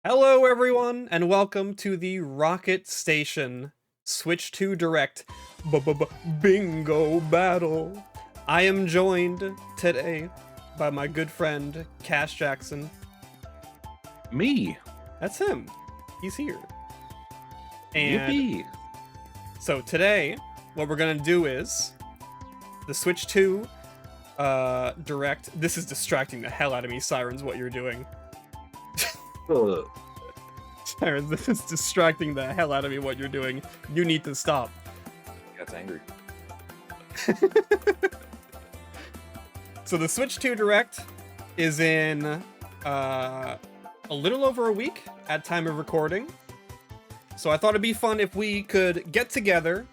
Hello, everyone, and welcome to the Rocket Station Switch 2 Direct Bingo Battle. I am joined today by my good friend Cash Jackson. Me? That's him. He's here. And Yippee! so today, what we're gonna do is the Switch 2 Direct. This is distracting the hell out of me, Sirens, what you're doing. Sirens, this is distracting the hell out of me what you're doing. You need to stop. That's angry. So the Switch 2 Direct is in a little over a week at time of recording. So I thought it'd be fun if we could get together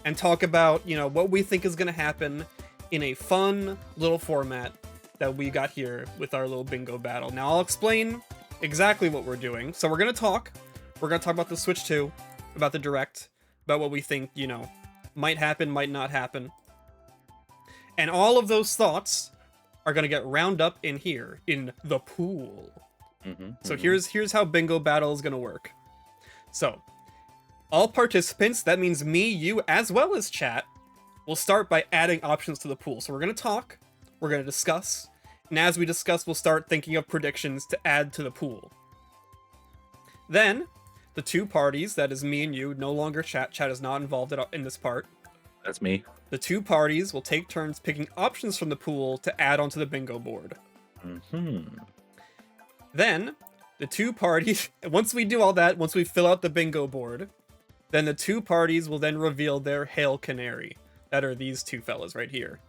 and talk about, what we think is going to happen in a fun little format that we got here with our little bingo battle. Now I'll explain exactly what we're doing. So we're going to talk about the Switch 2, about the Direct, about what we think, might happen, might not happen. And all of those thoughts are going to get round up in here, in the pool. So here's how bingo battle is going to work. So, all participants, that means me, you, as well as chat, will start by adding options to the pool. So we're going to talk, we're going to discuss, and as we discuss, we'll start thinking of predictions to add to the pool. Then, the two parties, that is me and you, no longer chat. Chat is not involved in this part. That's me. The two parties will take turns picking options from the pool to add onto the bingo board. Then, the two parties, once we do all that, once we fill out the bingo board, then the two parties will then reveal their Hail Canary. That are these two fellas right here.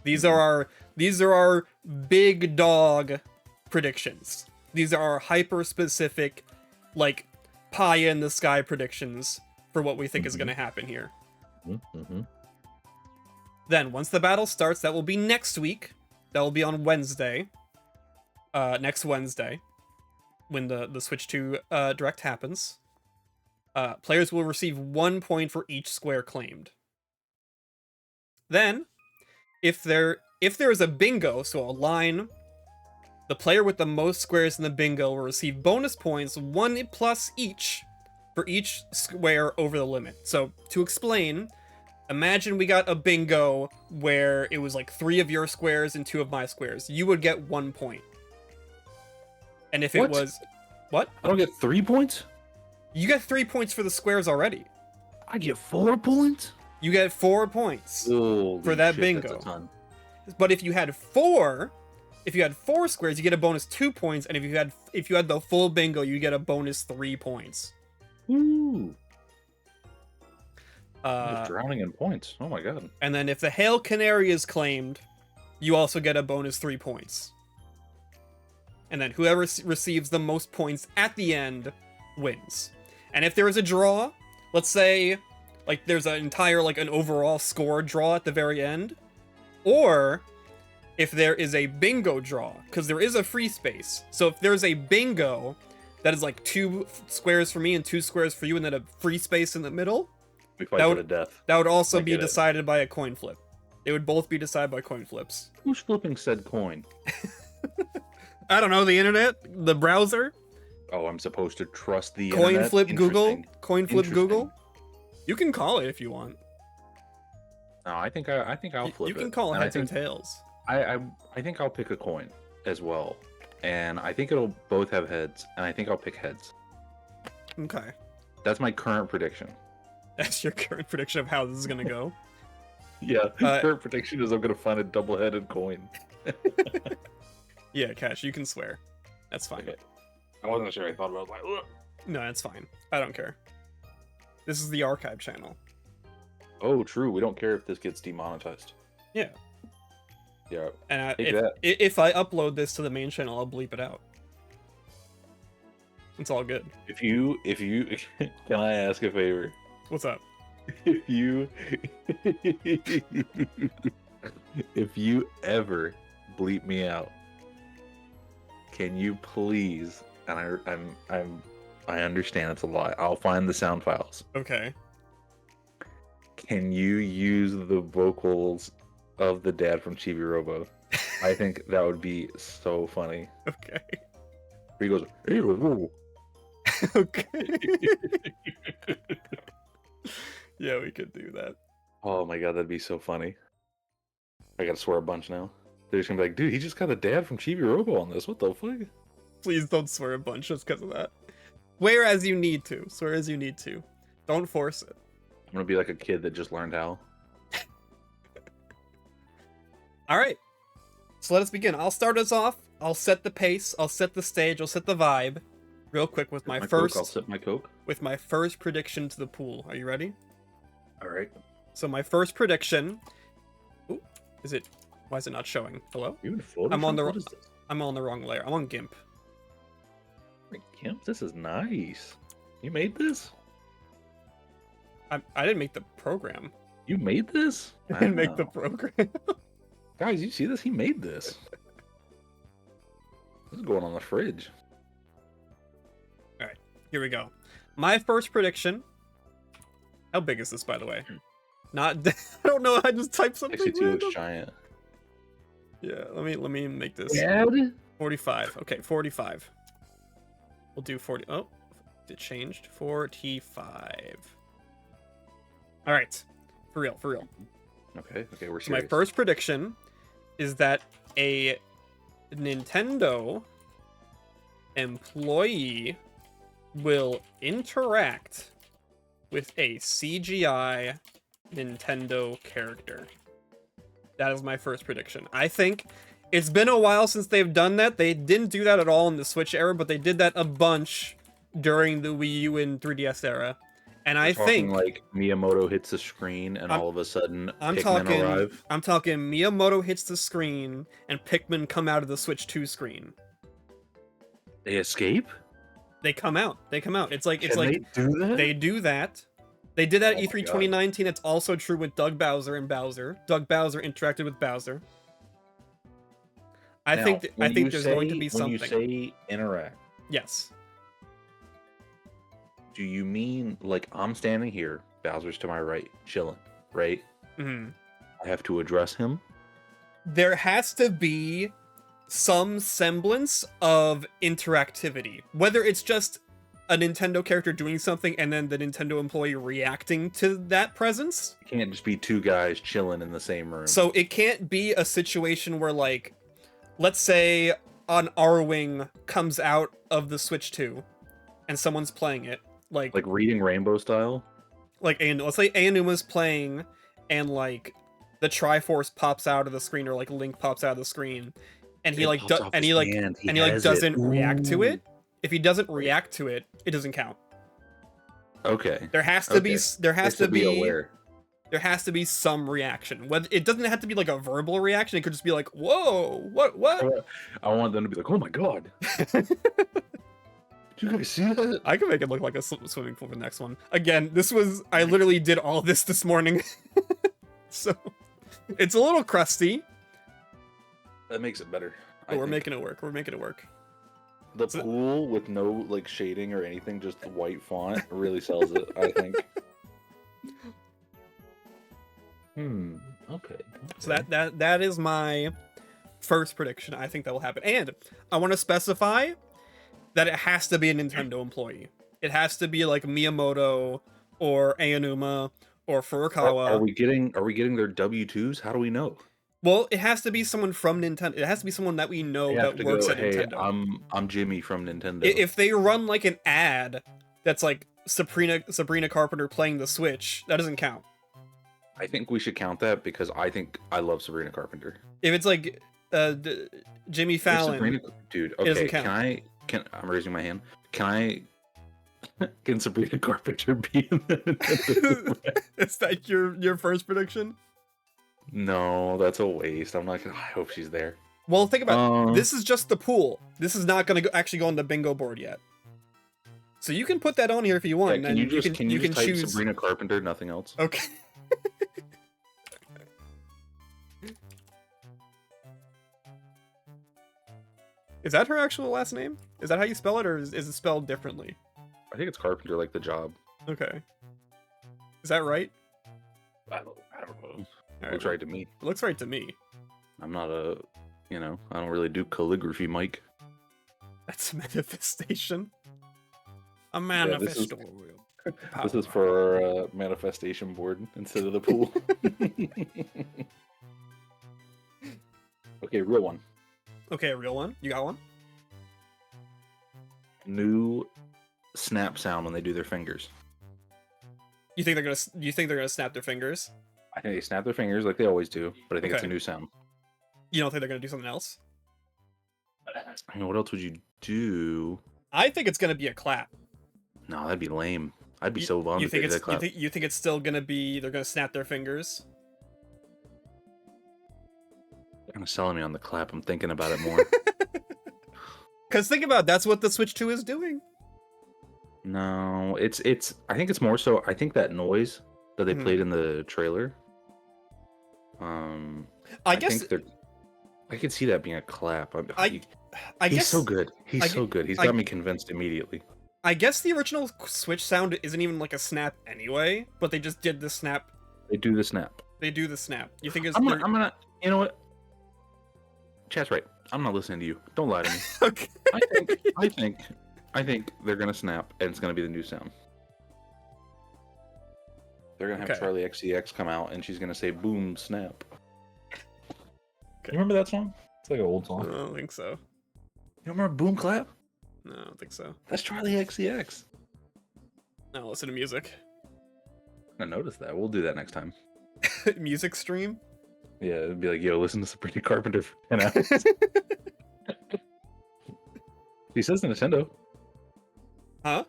These are our big dog predictions. These are our hyper specific, like, pie in the sky predictions for what we think is going to happen here. Then, once the battle starts, that will be next week. That will be on Wednesday. Next Wednesday, when the Switch 2 Direct happens. Players will receive 1 point for each square claimed. Then, if there is a bingo, so a line, the player with the most squares in the bingo will receive bonus points, 1 plus each, for each square over the limit. So, to explain, imagine we got a bingo where it was like 3 of your squares and 2 of my squares. You would get 1 point. And if it was... What? I don't get 3 points? You get 3 points for the squares already. I get 4 points? You get 4 points for that bingo. That's a ton. But if you had 4 squares, you get a bonus 2 points, and if you had the full bingo, you get a bonus 3 points. Ooh. I'm just drowning in points. Oh my god. And then if the Hail Canary is claimed, you also get a bonus 3 points. And then whoever receives the most points at the end wins. And if there is a draw, let's say like there's an entire an overall score draw at the very end, or if there is a bingo draw, because there is a free space. So if there's a bingo that is like 2 squares for me and 2 squares for you, and then a free space in the middle, We fight to the death. that would also be decided by a coin flip. They would both be decided by coin flips. Who's flipping said coin? I don't know, the internet, the browser. Oh, I'm supposed to trust the coin internet? flip Google, coin flip Interesting. Google. You can call it if you want. No, I think I'll flip it. You can call And heads and tails. I think I'll pick a coin as well. And I think it'll both have heads, and I think I'll pick heads. Okay. That's my current prediction. That's your current prediction of how this is gonna go. Yeah, current prediction is I'm gonna find a double-headed coin. Yeah, Cash, you can swear. That's fine. Okay. I wasn't sure. I thought about it. I was like, ugh. No, that's fine. I don't care. This is the archive channel. Oh, true. We don't care if this gets demonetized. Yeah. Yeah. And Take that. if I upload this to the main channel, I'll bleep it out. It's all good. If you can I ask a favor? What's up? If you if you ever bleep me out, can you please, and I understand it's a lie, I'll find the sound files. Okay. Can you use the vocals of the dad from Chibi Robo? I think that would be so funny. Okay. He goes, "Hey, whoa." Okay. Yeah, we could do that. Oh my god, that'd be so funny. I gotta swear a bunch now. They're just gonna be like, dude, he just got a dad from Chibi Robo on this. What the fuck? Please don't swear a bunch just because of that. Swear as you need to. Swear as you need to. Don't force it. I'm gonna be like a kid that just learned how. All right. So let us begin. I'll start us off. I'll set the pace. I'll set the stage. I'll set the vibe. Real quick with my first. I'll sip my Coke. With my first prediction to the pool. Are you ready? All right. So my first prediction. Ooh, is it? Why is it not showing? Hello? You in Photoshop? I'm on the. What is this? I'm on the wrong layer. I'm on GIMP. GIMP, this is nice. You made this? I didn't make the program. You made this? I didn't make the program. Guys, you see this? He made this. This is going on the fridge. All right, here we go. My first prediction. How big is this, by the way? Not. I don't know. I just typed something. 62 random. looks giant. Yeah. Let me make this. Dad? 45. Okay, 45. We'll do 40. Oh, it changed. 45. All right. For real. Okay, we're serious. So my first prediction is that a Nintendo employee will interact with a CGI Nintendo character. That is my first prediction. I think it's been a while since they've done that. They didn't do that at all in the Switch era, but they did that a bunch during the Wii U and 3DS era. And I think like Miyamoto hits the screen and all of a sudden Pikmin arrive. I'm talking Miyamoto hits the screen and Pikmin come out of the Switch 2 screen. They escape? They come out. It's like They do that? They do that. They did that at Oh my E3 God. 2019. It's also true with Doug Bowser and Bowser. Doug Bowser interacted with Bowser. I think there's going to be something. When you say interact, yes. do you mean like I'm standing here, Bowser's to my right, chilling, right? Mm-hmm. I have to address him? There has to be some semblance of interactivity. Whether it's just a Nintendo character doing something and then the Nintendo employee reacting to that presence. It can't just be two guys chilling in the same room. So it can't be a situation where, like, let's say an R-Wing comes out of the Switch 2 and someone's playing it. Like Reading Rainbow style? Like, let's say Aonuma's playing and, like, the Triforce pops out of the screen, or, like, Link pops out of the screen, and he doesn't react to it. If he doesn't react to it, it doesn't count. Okay. There has to be aware. There has to be some reaction. Whether it doesn't have to be like a verbal reaction, it could just be like, "Whoa, what?" I want them to be like, "Oh my god." Did you guys see that? I can make it look like a swimming pool for the next one. Again, I literally did all this morning. So it's a little crusty. That makes it better. But we're making it work. The pool with no like shading or anything, just the white font, really sells it, I think. Okay. So that is my first prediction. I think that will happen. And I want to specify that it has to be a Nintendo employee. It has to be like Miyamoto or Aonuma or Furukawa. Are we getting their W-2s? How do we know? Well, it has to be someone from Nintendo. It has to be someone that we know that works at Nintendo. I'm Jimmy from Nintendo. If they run like an ad that's like Sabrina Carpenter playing the Switch, that doesn't count. I think we should count that because I love Sabrina Carpenter. If it's like Jimmy Fallon, dude, it doesn't count. I'm raising my hand. Can Sabrina Carpenter be in the Nintendo? Is that your first prediction? No, that's a waste. I'm not gonna. I hope she's there. Well, think about it. This is just the pool. This is not going to actually go on the bingo board yet. So you can put that on here if you want. Yeah, can you just type choose Sabrina Carpenter, nothing else? Okay. Is that her actual last name? Is that how you spell it, or is it spelled differently? I think it's Carpenter, like the job. Okay. Is that right? I don't know. All Looks right to me. It looks right to me. I'm not I don't really do calligraphy, Mike. That's MetaFistation. A manifesto will power. This is for our manifestation board instead of the pool. Okay, real one. Okay, a real one. You got one? New snap sound when they do their fingers. You think they're gonna snap their fingers? I think they snap their fingers like they always do, but I think it's a Okay. new sound. You don't think they're gonna do something else? I mean, what else would you do? I think it's gonna be a clap. No, that'd be lame. I'd be so bummed You if they think did it's that clap. you think it's still gonna be they're gonna snap their fingers? You're kind of selling me on the clap. I'm thinking about it more. Because think about it, that's what the Switch 2 is doing. No, it's. I think it's more so. I think that noise that they played in the trailer. I guess think they're. I could see that being a clap. I he's guess so good. He's so good. He's got me convinced immediately. I guess the original Switch sound isn't even like a snap anyway, but they just did the snap. They do the snap. They do the snap. You think it's? I'm gonna. You know what? Chat's right. I'm not listening to you. Don't lie to me. Okay. I think they're gonna snap, and it's gonna be the new sound. They're gonna have Okay. Charlie XCX come out, and she's gonna say "Boom Snap." Okay. You remember that song? It's like an old I song. don't think so. You remember Boom Clap? No, I don't think so. That's Charlie XCX. No, listen to music. I noticed that. We'll do that next time. Music stream. Yeah, it'd be like, yo, listen to Sabrina Carpenter for 10 hours. She says Nintendo. Huh?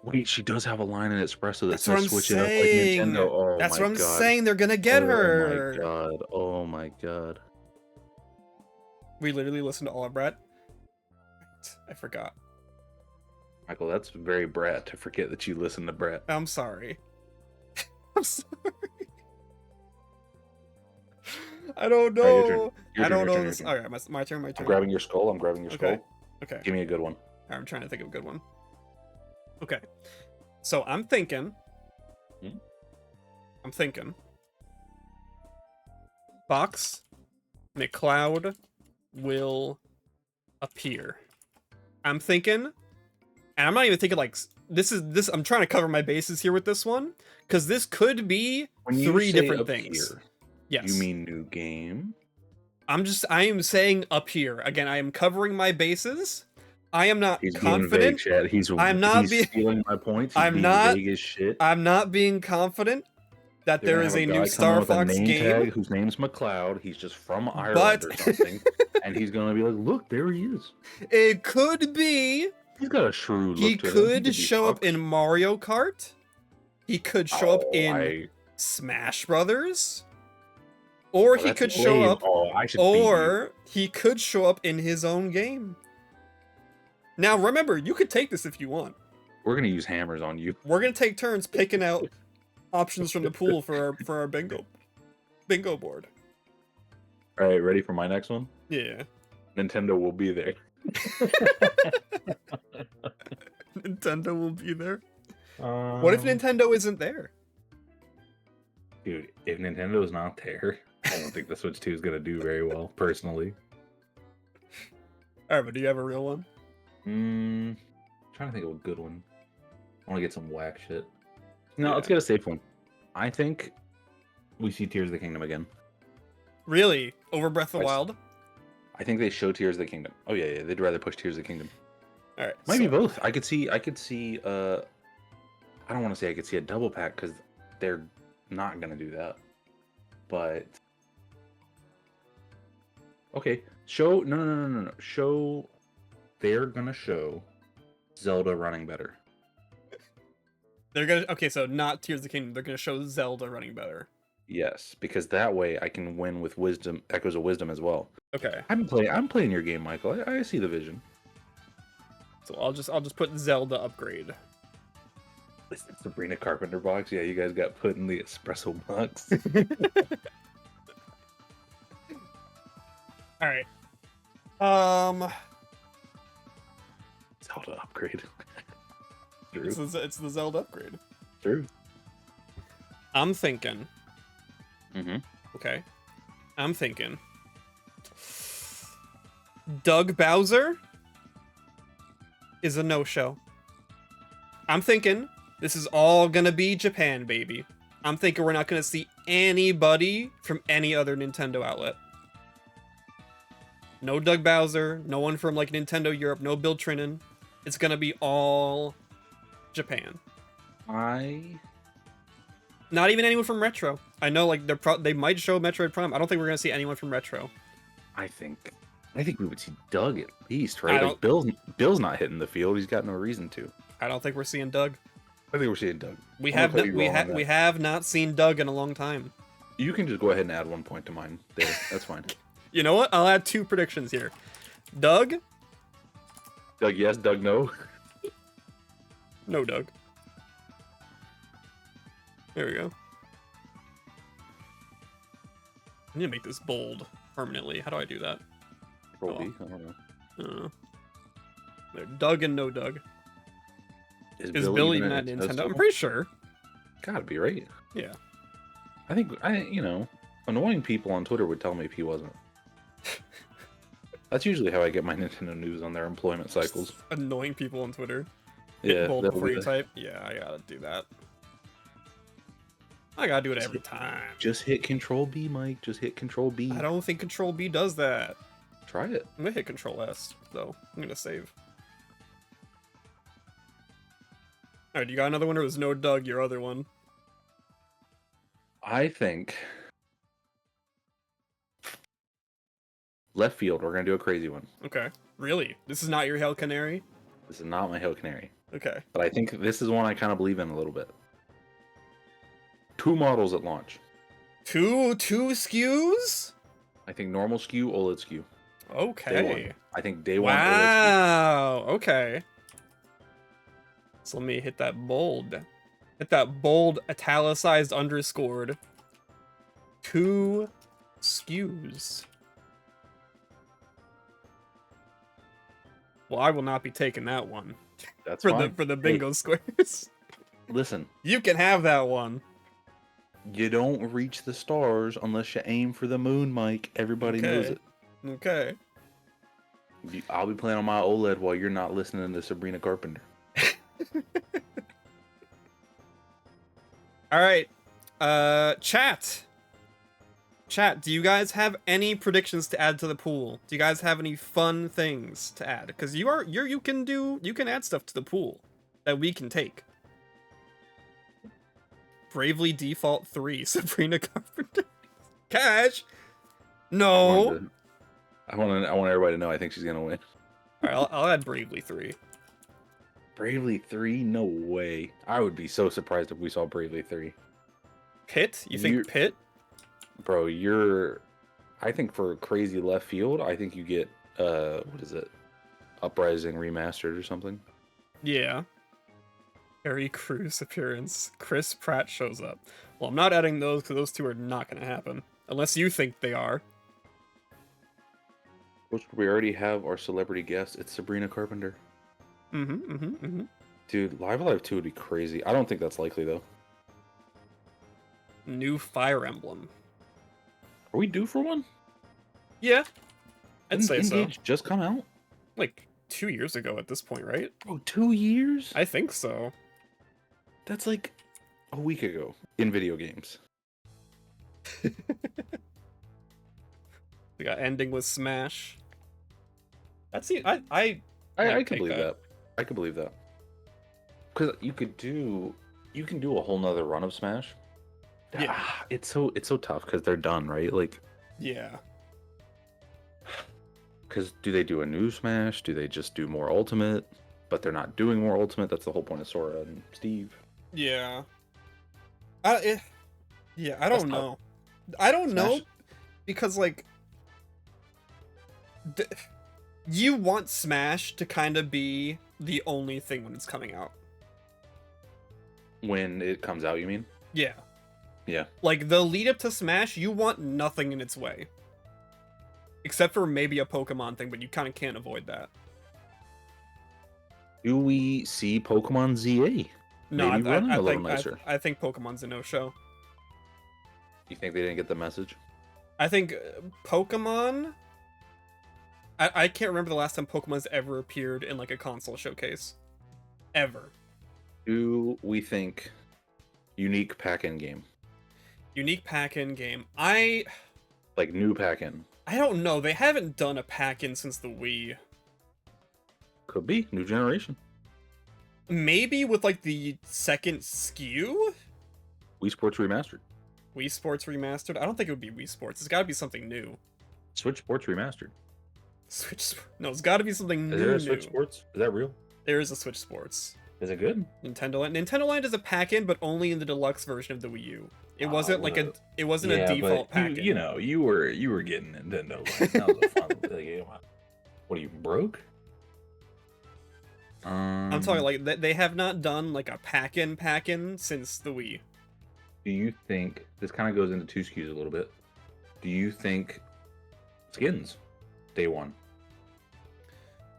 Wait, she does have a line in Espresso that That's what says I'm switch it up like saying. Nintendo. Oh That's my what I'm god. saying. They're gonna get her. Oh my god. Oh my god. We literally listened to all of Brett. I forgot. Michael, that's very Brat to forget that you listen to Brat. I'm sorry. I'm sorry. I don't know. Alright, your turn. Your I turn, don't your know turn, this. your turn. All right, my turn. My turn. I'm grabbing your skull. I'm grabbing your skull. Okay. Give me a good one. I'm trying to think of a good one. Okay. So I'm thinking. Hmm? I'm thinking. Box McCloud will appear. I'm thinking, and I'm not even thinking like this. I'm trying to cover my bases here with this one because this could be When you three say different up things. here, Yes. you mean new game? I am saying up here. Again, I am covering my bases. I am not He's confident. being vague, Chad. I'm not he's stealing my points. He's I'm being not- vague as shit. I'm not being confident that They're there gonna is have a guy new come Star up with a Fox name game. tag whose name's McLeod. He's just from Ireland or something, and he's gonna be like, "Look, there he is." It could be He's got a shrewd look he to him. could be show up fucked. in Mario Kart. He could show up Oh, in Smash Brothers. Or he that's could show lame. up Oh, I should beat you. or he could show up in his own game. Now remember, you could take this if you want. We're gonna use hammers on you. We're gonna take turns picking out options from the pool for our bingo board. All right, ready for my next one? Yeah. Nintendo will be there. Nintendo will be there. What if Nintendo isn't there? Dude, if Nintendo's not there, I don't think the Switch 2 is gonna do very well, personally. Alright, but do you have a real one? Trying to think of a good one. I want to get some whack shit. No, let's get a safe one. I think we see Tears of the Kingdom again. Really? Over Breath of the Wild? I think they show Tears of the Kingdom. Oh yeah, they'd rather push Tears of the Kingdom. Alright. Might be both. I could see I don't want to say I could see a double pack because they're not gonna do that. But okay, show no. They're gonna show Zelda running better. They're gonna so not Tears of the Kingdom, they're gonna show Zelda running better. Yes, because that way I can win with wisdom, Echoes of Wisdom as well. Okay. I'm playing your game, Michael. I see the vision. So I'll just put Zelda upgrade. Listen, Sabrina Carpenter box. Yeah, you guys got put in the espresso box. Alright. Zelda upgrade. True. It's the Zelda upgrade. True. I'm thinking. Mm-hmm. Okay. I'm thinking. Doug Bowser is a no-show. I'm thinking this is all gonna be Japan, baby. I'm thinking we're not gonna see anybody from any other Nintendo outlet. No Doug Bowser, no one from like Nintendo Europe, no Bill Trinan. It's gonna be all Japan. Not even anyone from Retro. I know like they might show Metroid Prime. I don't think we're gonna see anyone from Retro. I think we would see Doug at least, right? I Like Bill's not hitting the field. He's got no reason to. I don't think we're seeing Doug. I think we're seeing Doug. We have not seen Doug in a long time. You can just go ahead and add 1 point to mine there. That's fine. You know what? I'll add 2 predictions here. Doug? Doug yes, Doug no. No Doug. There we go. I need to make this bold permanently. How do I do that? Roll B? I don't know. There, Doug and no Doug. Is Bill even at Nintendo? I'm pretty sure. Gotta be, right? Yeah. I think, annoying people on Twitter would tell me if he wasn't. That's usually how I get my Nintendo news on their employment cycles. Annoying people on Twitter. Yeah. Bold before you type. Yeah, I gotta do that. I gotta do it every time. Just hit Control B, Mike. Just hit Control B. I don't think Control B does that. Try it. I'm gonna hit Control S, though. I'm gonna save. Alright, you got another one, or was no Doug your other one? I think left field, we're gonna do a crazy one. Okay. Really? This is not your Hail Canary? This is not my Hail Canary. Okay. But I think this is one I kind of believe in a little bit. 2 models at launch. Two SKUs? I think normal SKU, OLED SKU. Okay. I think day one. Wow. Okay. So let me hit that bold. Hit that bold italicized underscored. 2 SKUs. Well, I will not be taking that one. That's for fine. the bingo squares. Listen. You can have that one. You don't reach the stars unless you aim for the moon, Mike. Everybody knows it. Okay. I'll be playing on my OLED while you're not listening to Sabrina Carpenter. All right. Chat, do you guys have any predictions to add to the pool? Do you guys have any fun things to add? Because you can add stuff to the pool that we can take. Bravely Default 3, Sabrina Carpenter. Cash. No. I want everybody to know I think she's gonna win. All right, I'll add Bravely 3. Bravely 3? No way. I would be so surprised if we saw Bravely 3. Pit? You think Pit? Bro, I think for crazy left field, I think you get, what is it? Uprising Remastered or something? Yeah. Harry Crews appearance. Chris Pratt shows up. Well, I'm not adding those because those 2 are not going to happen. Unless you think they are. We already have our celebrity guest. It's Sabrina Carpenter. Dude, Live Alive 2 would be crazy. I don't think that's likely, though. New Fire Emblem. Are we due for one? Yeah. I'd Didn't say Engage so. just come out? Like 2 years ago at this point, right? Bro, 2 years? I think so. That's like a week ago in video games. We got ending with Smash. That's it. I can believe that. I can believe that. Because you can do a whole nother run of Smash. Yeah. It's so tough because they're done, right? Like, yeah. Because do they do a new Smash? Do they just do more Ultimate? But they're not doing more Ultimate. That's the whole point of Sora and Steve. Yeah. I don't know. I don't know because like you want Smash to kind of be the only thing when it's coming out. When it comes out, you mean? Yeah. Yeah. Like the lead up to Smash, you want nothing in its way. Except for maybe a Pokemon thing, but you kind of can't avoid that. Do we see Pokemon ZA? No, I think Pokemon's a no-show. You think they didn't get the message? I think Pokemon... I can't remember the last time Pokemon's ever appeared in like a console showcase. Ever. Do we think unique pack-in game? Unique pack-in game. Like new pack-in? I don't know. They haven't done a pack-in since the Wii. Could be new generation. Maybe with like the second SKU? Wii Sports Remastered. Wii Sports Remastered? I don't think it would be Wii Sports. It's got to be something new. Switch Sports Remastered. No, it's got to be something new. Is there a Switch Sports? Is that real? There is a Switch Sports. Is it good? Nintendo Land is a pack-in, but only in the deluxe version of the Wii U. It wasn't like a default pack-in. You were getting Nintendo Land. That was a fun game. What are you, broke? I'm talking like they have not done like a pack-in since the Wii. Do you think this kind of goes into two SKUs a little bit? Do you think skins day one?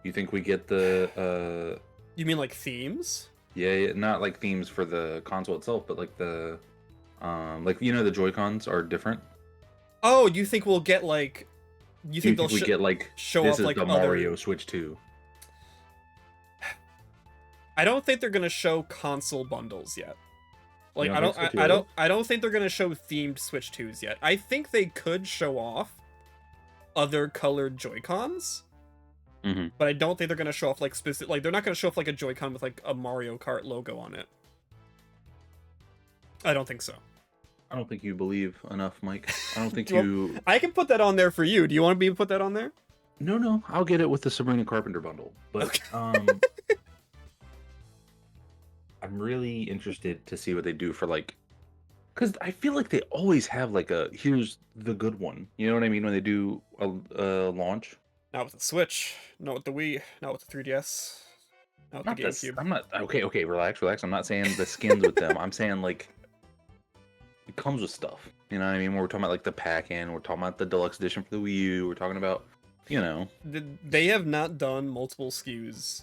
You think we get the You mean like themes? Yeah, not like themes for the console itself, but like the the Joy-Cons are different. Oh, you think we'll get like we get like show this off is like the other... Mario Switch 2? I don't think they're gonna show console bundles yet. Like I don't think they're gonna show themed Switch 2s yet. I think they could show off other colored Joy-Cons. Mm-hmm. But I don't think they're gonna show off like specific. Like they're not gonna show off like a Joy-Con with like a Mario Kart logo on it. I don't think so. I don't think you believe enough, Mike. I don't think you. I can put that on there for you. Do you want me to put that on there? No, I'll get it with the Sabrina Carpenter bundle. But okay. I'm really interested to see what they do for like, because I feel like they always have like a here's the good one. You know what I mean when they do a launch. Not with the Switch, not with the Wii, not with the 3DS, not with the GameCube. I'm not okay. Relax. I'm not saying the skins with them. I'm saying like it comes with stuff. You know what I mean? We're talking about like the pack-in. We're talking about the deluxe edition for the Wii U. We're talking about They have not done multiple SKUs.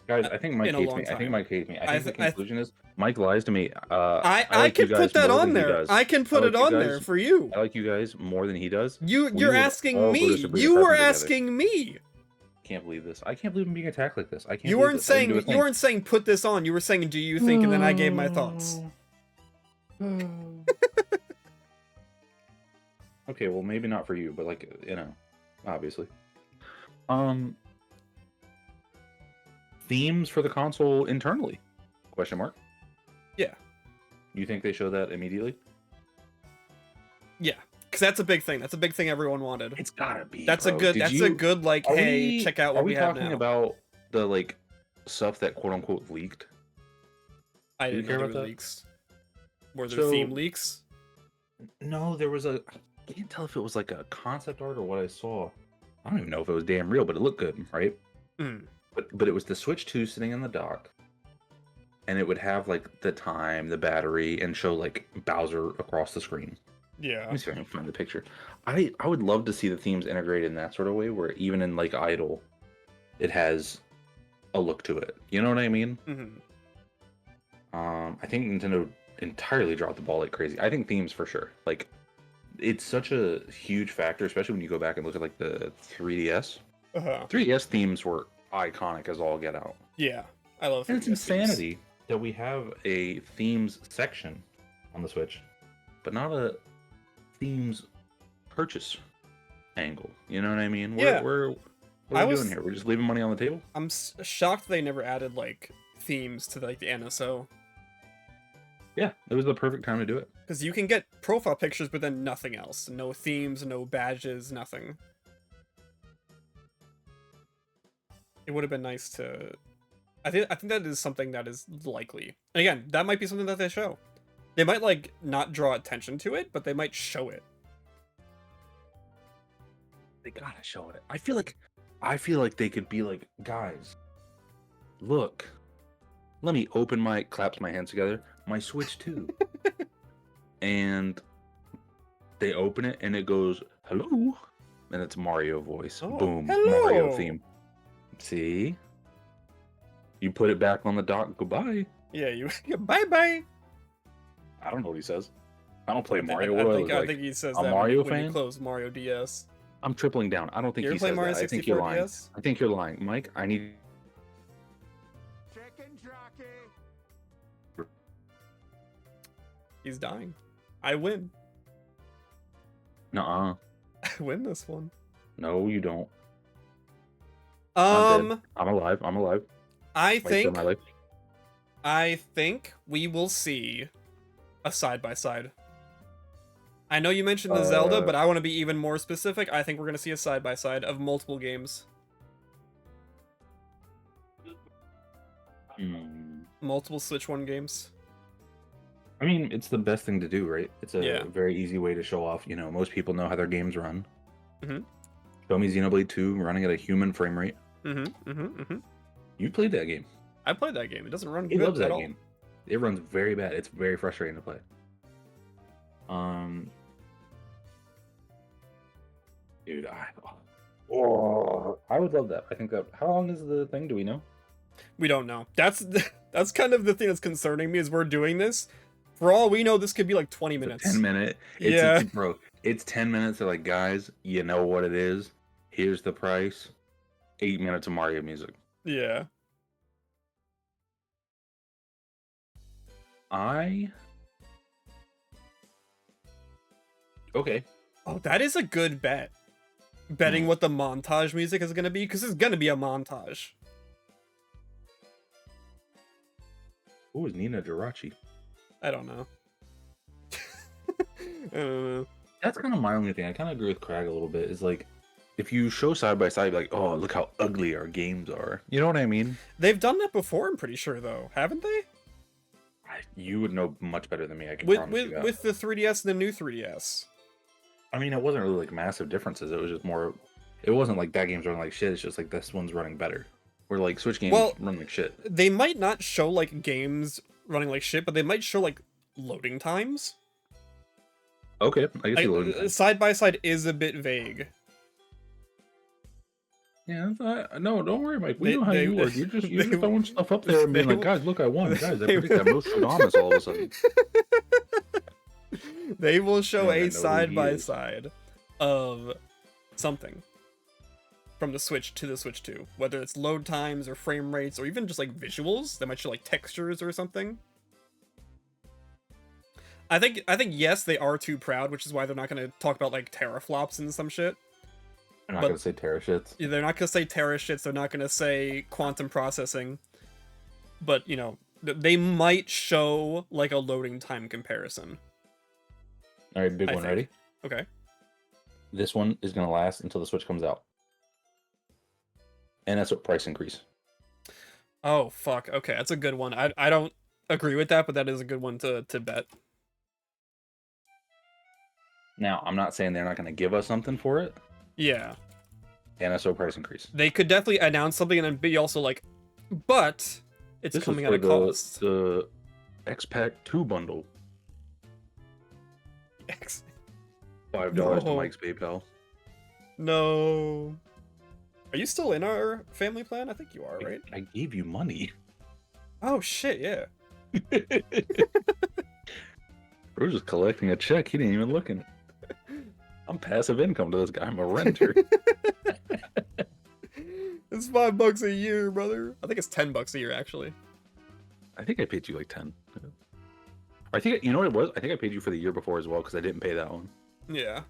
Guys, I think Mike hates me. I think Mike hates me. I think the conclusion is Mike lies to me. I can put that on there. I can put it on there for you. I like you guys more than he does. You're asking me. You were asking me. Can't believe this. I can't believe I'm being attacked like this. I can't. You weren't saying put this on. You were saying do you think, and then I gave my thoughts. Okay, well maybe not for you, but like obviously. Themes for the console internally? Question mark. Yeah. You think they show that immediately? Yeah, because that's a big thing. That's a big thing everyone wanted. It's gotta be. That's a good like. Hey, check out what we have now. Are we talking about the like stuff that quote unquote leaked? I didn't care about leaks. Were there theme leaks? No, there was I can't tell if it was like a concept art or what I saw. I don't even know if it was damn real, but it looked good, right? Mm. But it was the Switch 2 sitting in the dock, and it would have like the time, the battery, and show like Bowser across the screen. Yeah. Let me see if I can find the picture. I would love to see the themes integrated in that sort of way, where even in like Idle, it has a look to it. You know what I mean? Mm-hmm. I think Nintendo entirely dropped the ball like crazy. I think themes for sure. Like, it's such a huge factor, especially when you go back and look at like the 3DS. 3DS themes were iconic as all get out. Yeah, I love. And it's insanity that we have a themes section on the Switch, but not a themes purchase angle. You know what I mean? What are we doing here? We're just leaving money on the table. I'm shocked they never added like themes to like the NSO. Yeah, it was the perfect time to do it. Because you can get profile pictures, but then nothing else. No themes, no badges, nothing. It would have been nice to... I think that is something that is likely. And again, that might be something that they show. They might, like, not draw attention to it, but they might show it. They gotta show it. I feel like they could be like, guys, look. Let me open claps my hands together, my Switch 2. And they open it and it goes, hello. And it's Mario voice. Oh, boom. Hello. Mario theme. See? You put it back on the dock, goodbye. Yeah, bye-bye. I don't know what he says. I don't play Mario. I think he says that Mario when you close Mario DS. I'm tripling down. I don't think he says Mario that. 64 I think you're lying. DS? I think you're lying. Mike, I need... He's dying. I win. Nuh-uh. I win this one. No, you don't. I'm dead. I'm alive. I Wait, still my life. think we will see a side-by-side. I know you mentioned the Zelda, but I want to be even more specific. I think we're going to see a side-by-side of multiple games. Multiple Switch 1 games. I mean, it's the best thing to do, right? It's a very easy way to show off. You know, most people know how their games run. Show me Xenoblade 2 running at a human frame rate. You played that game. I played that game. It doesn't run good at all. He loves that game. It runs very bad. It's very frustrating to play. Dude, I would love that. I think that. How long is the thing? Do we know? We don't know. That's kind of the thing that's concerning me is we're doing this. For all we know, this could be like 20 minutes. 10-minute. Bro, it's 10 minutes. They're like, guys, you know what it is. Here's the price. 8 minutes of Mario music. Yeah. Okay. Oh, that is a good bet. Betting what the montage music is going to be, because it's going to be a montage. Who is Nina Jirachi? I don't know. I don't know. That's kind of my only thing. I kind of agree with Craig a little bit. Is like, if you show side by side, like, oh, look how ugly our games are. You know what I mean? They've done that before, I'm pretty sure, though. Haven't they? You would know much better than me. I can promise you that. With the 3DS and the new 3DS. I mean, it wasn't really like massive differences. It was just more. It wasn't like that game's running like shit. It's just like this one's running better. Where like Switch games run like shit. They might not show like games running like shit, but they might show like loading times. Okay, I guess loading times. Side by side is a bit vague. Yeah, no, don't worry, Mike. We know how you work. You're just throwing stuff up there and being like, guys, look, I won. Guys, I predict that Nostradamus all of a sudden. They will show a side by side of something from the Switch to the Switch 2, whether it's load times or frame rates or even just like visuals. They might show like textures or something. I think yes, they are too proud, which is why they're not going to talk about like teraflops and some shit. They're not going to say terashits. They're not going to say terashits. They're not going to say quantum processing. But, you know, they might show like a loading time comparison. All right, big one, ready? Okay. This one is going to last until the Switch comes out. And that's what price increase. Oh, fuck. Okay, that's a good one. I don't agree with that, but that is a good one to bet. Now, I'm not saying they're not going to give us something for it. Yeah. NSO price increase. They could definitely announce something and then be also like, but it's coming at a cost. The X-Pack 2 bundle. $5 to Mike's PayPal. No. Are you still in our family plan? I think you are, right? I gave you money. Oh, shit, yeah. We're just collecting a check. He didn't even look in it. I'm passive income to this guy. I'm a renter. It's $5 a year, brother. I think it's $10 a year, actually. I think I paid you like 10. I think, you know what it was? I think I paid you for the year before as well because I didn't pay that one. Yeah.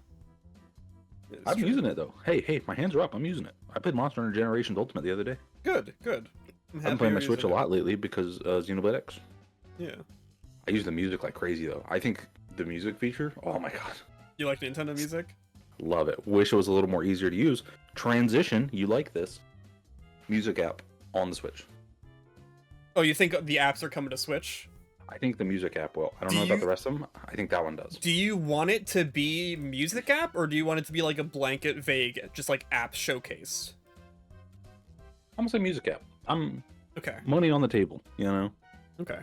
I'm using it though. Hey, my hands are up. I'm using it. I played Monster Hunter Generations Ultimate the other day. Good. I've been playing my Switch a lot lately because Xenoblade X. Yeah. I use the music like crazy though. I think the music feature, oh my god. You like Nintendo music? Love it. Wish it was a little more easier to use. Transition, you like this. Music app on the Switch. Oh, you think the apps are coming to Switch? I think the music app will. I don't know about the rest of them. I think that one does. Do you want it to be music app, or do you want it to be like a blanket vague, just like app showcase? I'm gonna say music app. Okay. Money on the table, you know? Okay.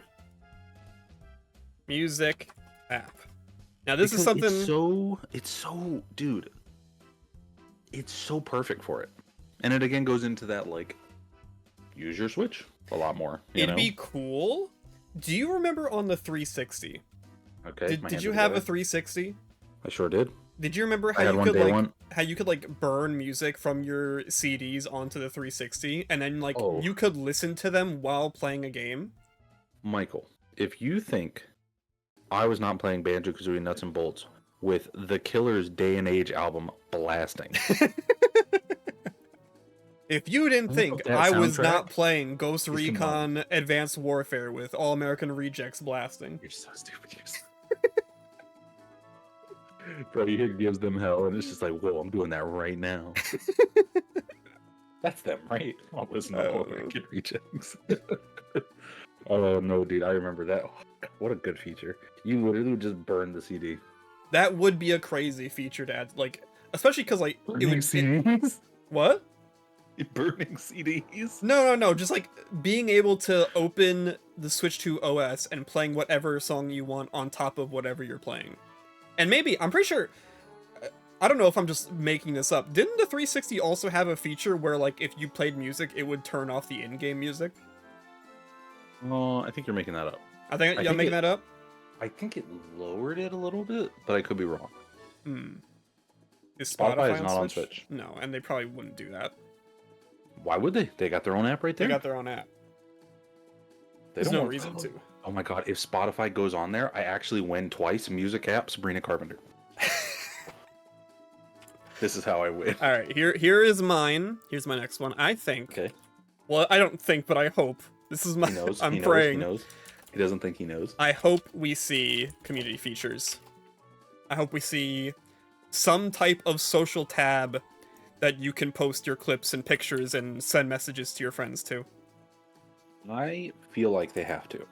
Music app. Now this is something... It's so, dude. It's so perfect for it. And it again goes into that, like, use your Switch a lot more, It'd be cool. Do you remember on the 360? Okay. Did you have a 360? I sure did. Did you remember how you could like burn music from your CDs onto the 360 and then like you could listen to them while playing a game? Michael, if you think I was not playing Banjo-Kazooie Nuts and Bolts with The Killer's Day and Age album blasting. If you didn't think that I was not soundtrack playing Ghost is Recon Advanced Warfare with All American Rejects blasting. You're so stupid. Bro, he gives them hell, and it's just like, whoa, I'm doing that right now. That's them, right? I'll listen to All American Rejects. Oh, no, dude, I remember that. Oh, what a good feature. You literally would just burn the CD. That would be a crazy feature to add, like, especially because, like, Burning CDs? What? Burning CDs? No, just, like, being able to open the Switch 2 OS and playing whatever song you want on top of whatever you're playing. And maybe, I'm pretty sure, I don't know if I'm just making this up, didn't the 360 also have a feature where, like, if you played music, it would turn off the in-game music? Oh, I think you're making that up. I'm making that up? I think it lowered it a little bit, but I could be wrong. Is Spotify Spotify is not on Switch. No, and they probably wouldn't do that. Why would they? They got their own app right there. They got their own app. There's no reason to. Oh my god, if Spotify goes on there, I actually win twice. Music app, Sabrina Carpenter. This is how I win. All right, here is mine. Here's my next one. I think. Okay. Well, I don't think, but I hope. This is my. He knows. I'm he praying. Knows, he knows. He doesn't think he knows. I hope we see community features. I hope we see some type of social tab that you can post your clips and pictures and send messages to your friends to. I feel like they have to.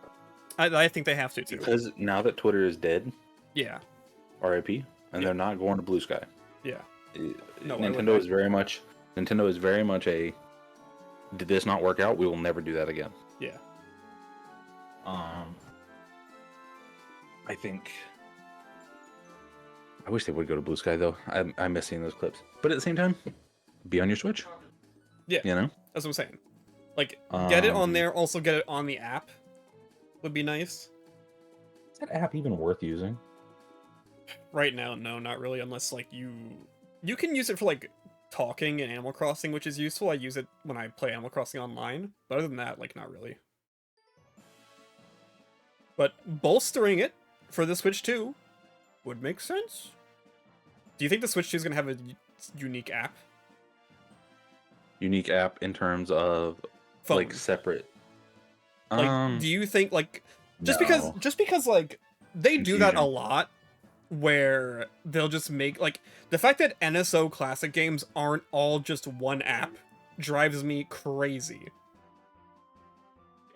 I think they have to too. Because now that Twitter is dead, yeah, RIP, and they're not going to Bluesky. Yeah. No, Nintendo is very much a. Did this not work out? We will never do that again. Yeah. I think. I wish they would go to Bluesky though. I miss seeing those clips. But at the same time, be on your Switch. Yeah. You know. That's what I'm saying. Like, get it on there. Also, get it on the app. Would be nice. Is that app even worth using? Right now, no, not really. Unless like you can use it for like talking in Animal Crossing, which is useful. I use it when I play Animal Crossing online. But other than that, like, not really. But bolstering it for the Switch 2 would make sense. Do you think the Switch 2 is going to have a unique app? Unique app in terms of Phone. Like separate. Like, do you think like just No. because like they do that a Confusion. lot, where they'll just make like the fact that NSO classic games aren't all just one app drives me crazy. You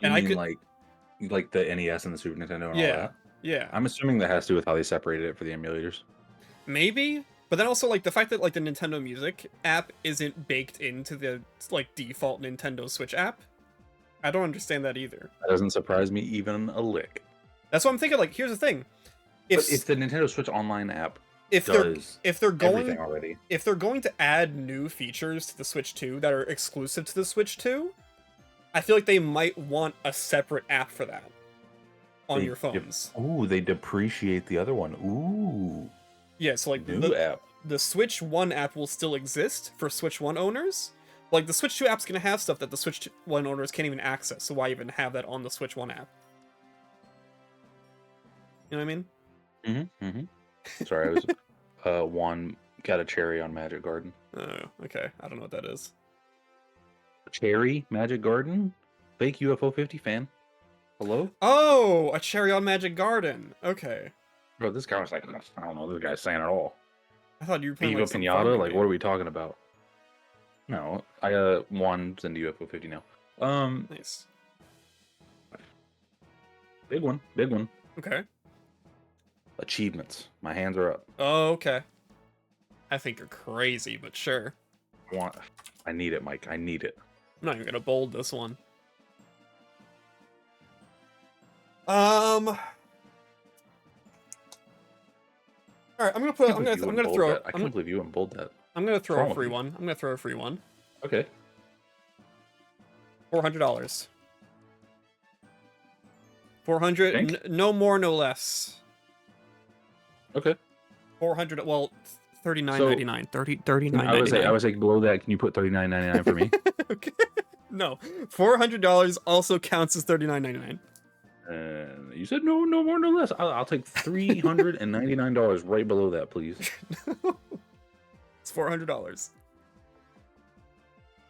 And mean I could like the NES and the Super Nintendo and all yeah that? yeah I'm assuming that has to do with how they separated it for the emulators. maybe, but then also like the fact that like the Nintendo Music app isn't baked into the like default Nintendo Switch app. I don't understand that either. That doesn't surprise me even a lick. That's what I'm thinking. Like, here's the thing: But if the Nintendo Switch Online app if does they're going everything already, if they're going to add new features to the Switch 2 that are exclusive to the Switch 2, I feel like they might want a separate app for that on your phones. Ooh, they depreciate the other one. Ooh, Yeah, so like new app. the Switch 1 app will still exist for Switch 1 owners. Like, the Switch 2 app's gonna have stuff that the Switch 1 owners can't even access, so why even have that on the Switch 1 app? You know what I mean? Mm-hmm. Mm-hmm. Sorry, I was Juan got a cherry on Magic Garden. Oh, okay. I don't know what that is. Cherry Magic Garden? Fake UFO 50 fan. Hello? Oh, a cherry on Magic Garden. Okay. Bro, this guy was like, I don't know what this guy's saying at all. I thought you were playing Viva like some Pinata? farming Like, game. what are we talking about? No, I Juan's into UFO 50 now. Nice. Big one. Big one. Okay. Achievements. My hands are up. Oh, okay. I think you're crazy, but sure. I need it, Mike. I need it. I'm not even gonna bold this one. All right, I'm gonna throw. I can't believe you wouldn't bold that. I'm gonna throw a What's free wrong one. I'm gonna throw a free one. Okay. $400. 400. No more, no less. Okay. 400. Well, $39.99. 39.99. I was like below that. Can you put $39.99 for me? Okay. No, $400 also counts as $39.99. And you said no, no more, no less. I'll take $399 right below that, please. It's $400.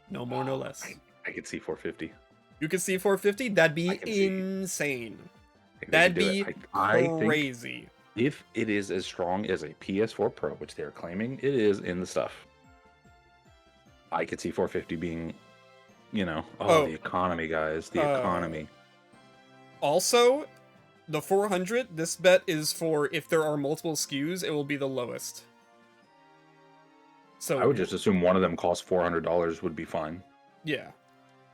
No more, no less. I could see 450. You can see 450. That'd be can see. insane. I think they That'd could do be it. I think crazy. if it is as strong as a PS4 Pro, which they're claiming it is in the stuff, I could see 450 being, the economy, guys, the economy. Also, the 400, this bet is for if there are multiple SKUs, it will be the lowest. So I would just assume one of them costs $400 would be fine. Yeah.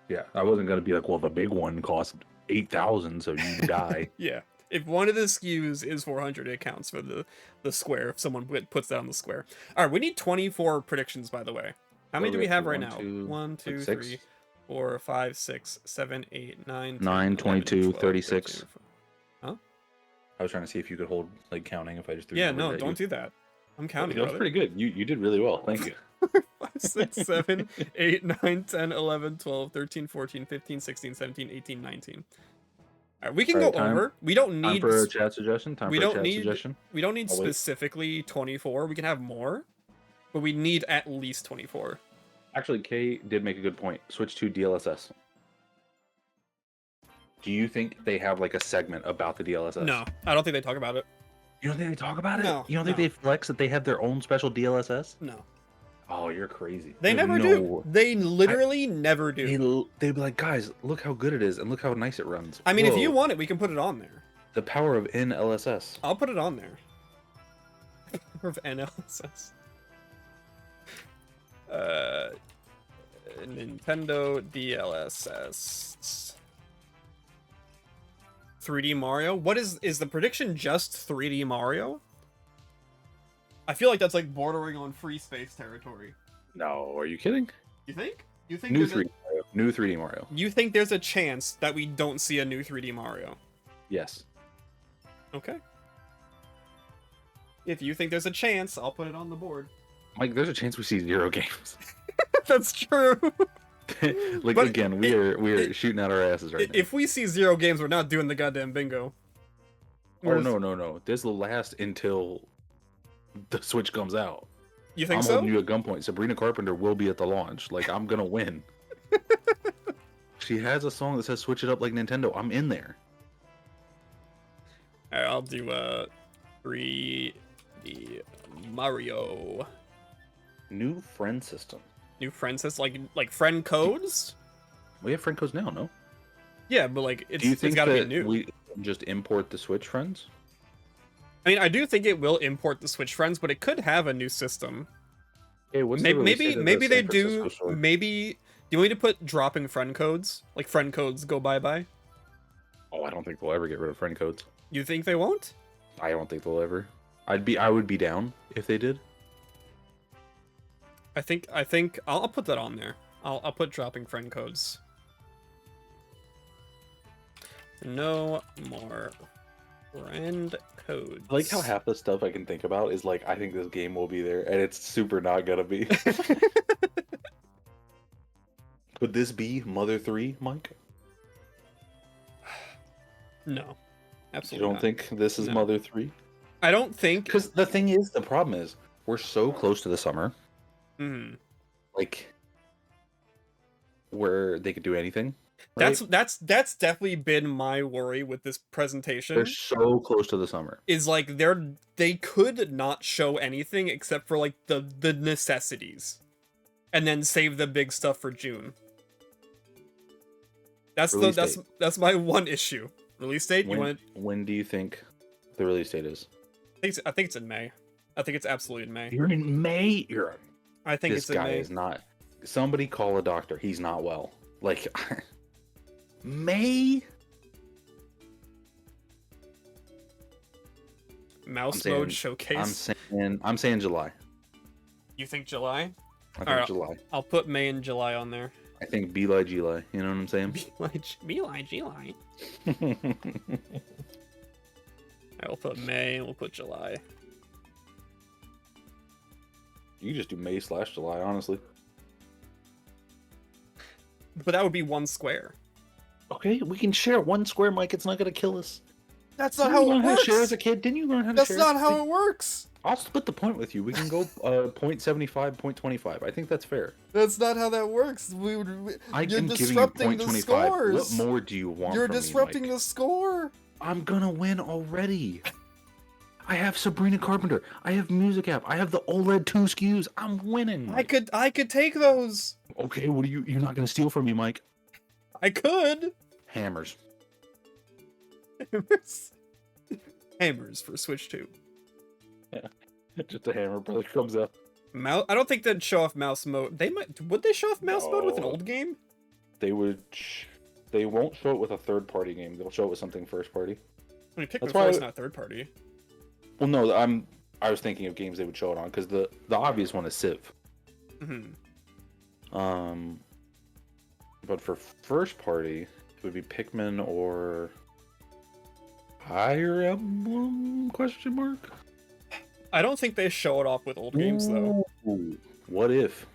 Yeah, I wasn't gonna be like, well, the big one cost 8,000, so you die. Yeah. If one of the SKUs is 400, it counts for the square. If someone puts that on the square. All right, we need 24 predictions, by the the way. How many do we have right now? 1, 2, 3, 4, 5, 6, 7, 8, 9, 10, 22, 12, 36. 13, huh? I was trying to see if you could hold like counting if I just threw. Yeah, no, don't do that. I'm counting. That was pretty good. You did really well. Thank you. 5, 6, 7, 8, 9, 10, 11, 12, 13, 14, 15, 16, 17, 18, 19. All right, we can go over. We don't need time for a chat suggestion. We don't need specifically 24. We can have more, but we need at least 24. Actually, Kay did make a good point. Switch to DLSS. Do you think they have like a segment about the DLSS? No, I don't think they talk about it. You don't think they talk about it? No. You don't think they flex that they have their own special DLSS? No. Oh, you're crazy. They never do. They literally never do. They'd be like, guys, look how good it is and look how nice it runs. I mean, if you want it, we can put it on there. The power of NLSS. I'll put it on there. Power of NLSS. Nintendo DLSS. 3D Mario? What is the prediction just 3D Mario? I feel like that's like bordering on free space territory. No, are you kidding? You think? You think new 3D Mario. New 3D Mario. You think there's a chance that we don't see a new 3D Mario? Yes. Okay. If you think there's a chance, I'll put it on the board. Mike, there's a chance we see 0 games. That's true. Like, but again, we are shooting out our asses right now. If we see 0 games, we're not doing the goddamn bingo. Oh, no. This will last until the Switch comes out. You think I'm so? holding you at gunpoint. Sabrina Carpenter will be at the launch. Like, I'm gonna win. She has a song that says "Switch it up like Nintendo." I'm in there. All right, I'll do 3D Mario. New friend system. New friend system, like friend codes. We have friend codes now, no? Yeah, but like do you think it's gotta that be new. We just import the Switch friends? I mean, I do think it will import the Switch friends, but it could have a new system. Hey, maybe they do. Maybe do you want me to put dropping friend codes? Like friend codes go bye-bye? Oh, I don't think they'll ever get rid of friend codes. You think they won't? I don't think they'll ever. I would be down if they did. I think I'll put that on there. I'll put dropping friend codes. No more friend codes. I like how half the stuff I can think about is like, I think this game will be there, and it's super not gonna be. Could this be Mother 3, Mike? No, absolutely. You don't not. think this is Mother 3? I don't think, because the thing is, the problem is, we're so close to the summer. Like, where they could do anything. Right? That's definitely been my worry with this presentation. They're so close to the summer. Is like they could not show anything except for like the necessities, and then save the big stuff for June. That's that's my one issue. Release date. When do you think the release date is? I think it's in May. I think it's absolutely in May. You're in May. I think it's in May. This guy is not. Somebody call a doctor. He's not well. Like. May? Mouse mode showcase. I'm saying July. You think July? I think July. I'll put May and July on there. I think July. You know what I'm saying? July. I will put May and we'll put July. You can just do May/July, honestly. But that would be one square. Okay, we can share one square, Mike. It's not gonna kill us. That's Didn't not how you it learn how to share as works. a kid? Didn't you learn how to That's share? not how it works. I'll split the point with you. We can go 0.75, 0.25. I think that's fair. That's not how that works. You're I am giving you disrupting the 0.25. scores. What more do you want You're from me, disrupting Mike? the score. I'm gonna win already. I have Sabrina Carpenter. I have Music App. I have the OLED 2 SKUs. I'm winning. Mike. I could take those. Okay, what are you? You're not gonna steal from me, Mike. I could. Hammers. Hammers for Switch 2. Yeah, just a hammer brother comes up. Mouse. I don't think they'd show off mouse mode. They might. Would they show off mouse mode with an No. old game? They would. They won't show it with a third-party game. They'll show it with something first-party. I mean, Pikmin That's 4 why is not third party. Well, no, I was thinking of games they would show it on because the obvious one is Civ. Mm-hmm. But for first party, it would be Pikmin or Fire Emblem? Question mark. I don't think they show it off with old games though. Ooh. What if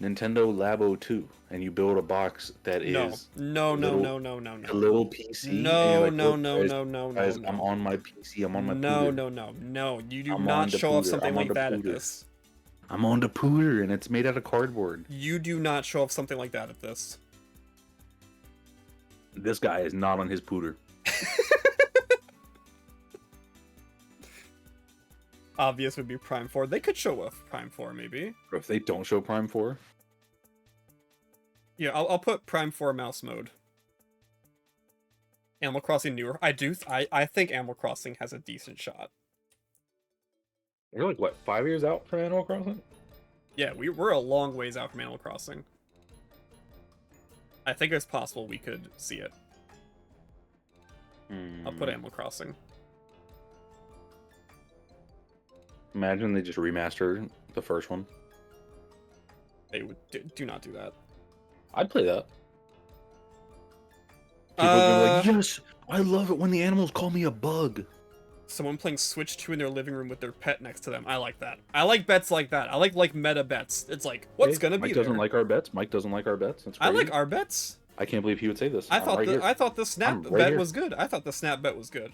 Nintendo Labo 2 and you build a box that is No. a little PC? and you're like, "Look, guys, No. I'm on my PC. I'm on my No. pooter. No. You do I'm not on the show off pooter. something I'm on like the that at pooter. this. I'm on the pooter, and it's made out of cardboard. You do not show off something like that at this. This guy is not on his pooter. Obvious would be Prime 4. They could show off Prime 4 maybe. Or if they don't show Prime 4, Yeah, I'll put Prime 4 mouse mode. Animal Crossing newer. I think Animal Crossing has a decent shot. you're like what, 5 years out from Animal Crossing? Yeah, we're a long ways out from Animal Crossing. I think it's possible we could see it. I'll put Animal Crossing. Imagine they just remastered the first one. They would do not do that. I'd play that. People are gonna be like, yes, I love it when the animals call me a bug. Someone playing Switch 2 in their living room with their pet next to them. I like that. I like bets like that. I like meta bets. It's like, what's Hey, gonna Mike be doesn't there? like our bets. Mike doesn't like our bets. That's I crazy. like our bets. I can't believe he would say this. I I'm thought right here. I thought the snap I'm right bet here. was good. I thought the snap bet was good.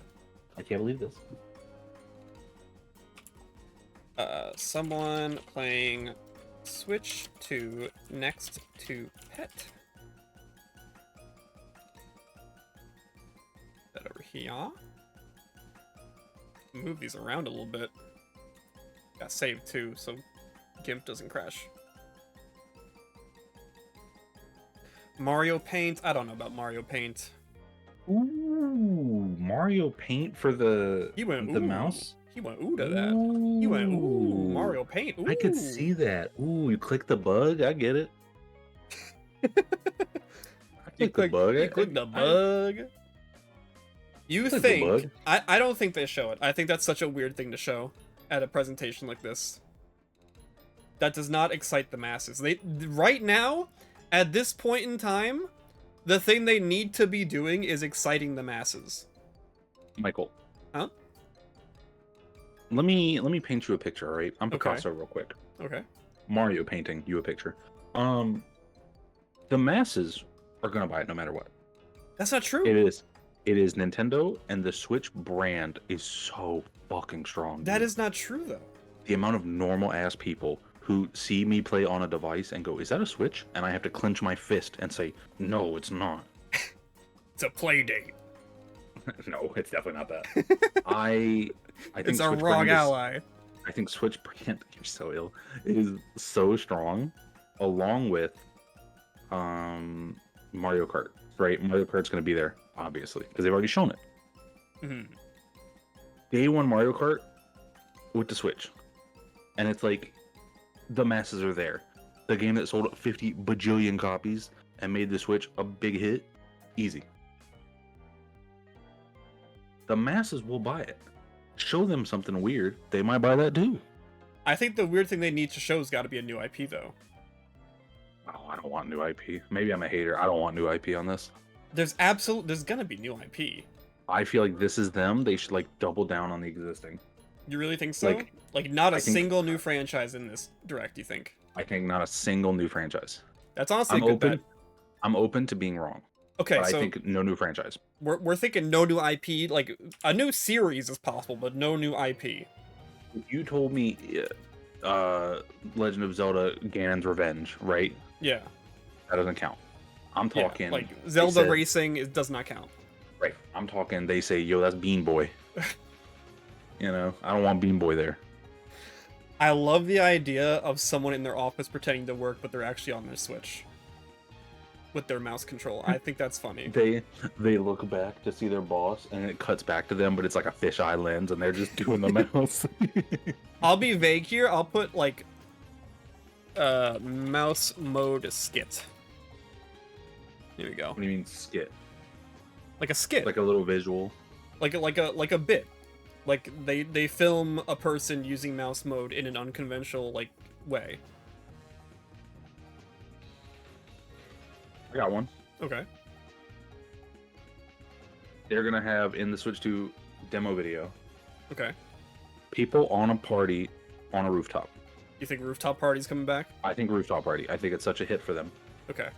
I can't believe this. Someone playing Switch 2 next to pet. That over here. Move these around a little bit. Got saved too, so GIMP doesn't crash. Mario Paint. I don't know about Mario Paint. Ooh, Mario Paint for the He went the ooh. mouse. He went ooh to that. He went ooh. Mario Paint. Ooh. I could see that. Ooh, you click the bug. I get it. I You click the bug. You click the bug. You click the think bug. I don't think they show it. I think that's such a weird thing to show at a presentation like this. That does not excite the masses. They right now, at this point in time, the thing they need to be doing is exciting the masses. Michael. Huh? Let me paint you a picture, all right? I'm Okay. Picasso real quick. Okay. Mario painting you a picture. The masses are gonna buy it no matter what. That's not true. It is Nintendo, and the Switch brand is so fucking strong. That dude. is not true though. The amount of normal ass people who see me play on a device and go, "Is that a Switch?" And I have to clench my fist and say, "No, it's not." It's a play date. No, it's definitely not that. I think It's a Switch wrong brand is- ally. I think Switch brand, you're so ill. It is so strong, along with Mario Kart. Right, Mario Kart's gonna be there, obviously, because they've already shown it. Mhm. Day one Mario Kart with the Switch, and it's like the masses are there. The game that sold 50 bajillion copies and made the Switch a big hit, easy. The masses will buy it. Show them something weird, they might buy that too. I think the weird thing they need to show has got to be a new IP though. Oh, I don't want new IP. Maybe I'm a hater. I don't want new IP on this. There's gonna be new IP. I feel like this is them. They should like double down on the existing. You really think so? Like not a I think- single new franchise in this direct, you think? I think not a single new franchise. That's honestly I'm a good open. bet. I'm open to being wrong. Okay, But I so think no new franchise. we're thinking no new IP. Like a new series is possible, but no new IP. If you told me Legend of Zelda Ganon's Revenge, right? Yeah. That doesn't count. I'm Yeah, talking like they Zelda said- Racing, it does not count. Right. I'm talking they say, yo, that's Bean Boy. You know, I don't want Bean Boy there. I love the idea of someone in their office pretending to work, but they're actually on their Switch with their mouse control. I think that's funny. They look back to see their boss, and it cuts back to them, but it's like a fisheye lens, and they're just doing the mouse. I'll be vague here. I'll put like mouse mode skit. Here we go. What do you mean skit? Like a skit. Like a little visual. Like a bit. Like they film a person using mouse mode in an unconventional like way. I got one. Okay. They're gonna have in the Switch 2 demo video Okay. people on a party on a rooftop. You think Rooftop Party's coming back? I think Rooftop Party. I think it's such a hit for them Okay.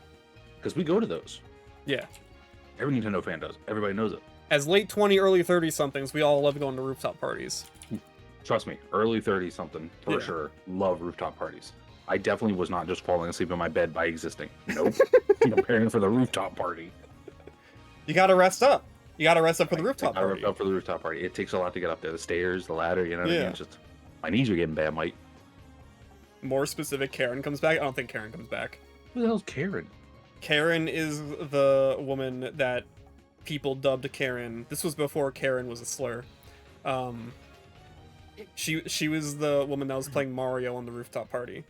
because we go to those. Yeah. Every Nintendo fan does. Everybody knows it. As late 20, early 30 somethings, we all love going to rooftop parties. Trust me, early 30 something for Yeah. sure. Love rooftop parties. I definitely was not just falling asleep in my bed by existing. Nope. I'm preparing for the rooftop party. You gotta rest up. You gotta rest up for the rooftop I party. ripped up for the rooftop party. It takes a lot to get up there. The stairs, the ladder, you know what I Yeah. mean? It's just my knees are getting bad, Mike. More specific, Karen comes back. I don't think Karen comes back. Who the hell's Karen? Karen is the woman that people dubbed Karen. This was before Karen was a slur. She was the woman that was playing Mario on the rooftop party.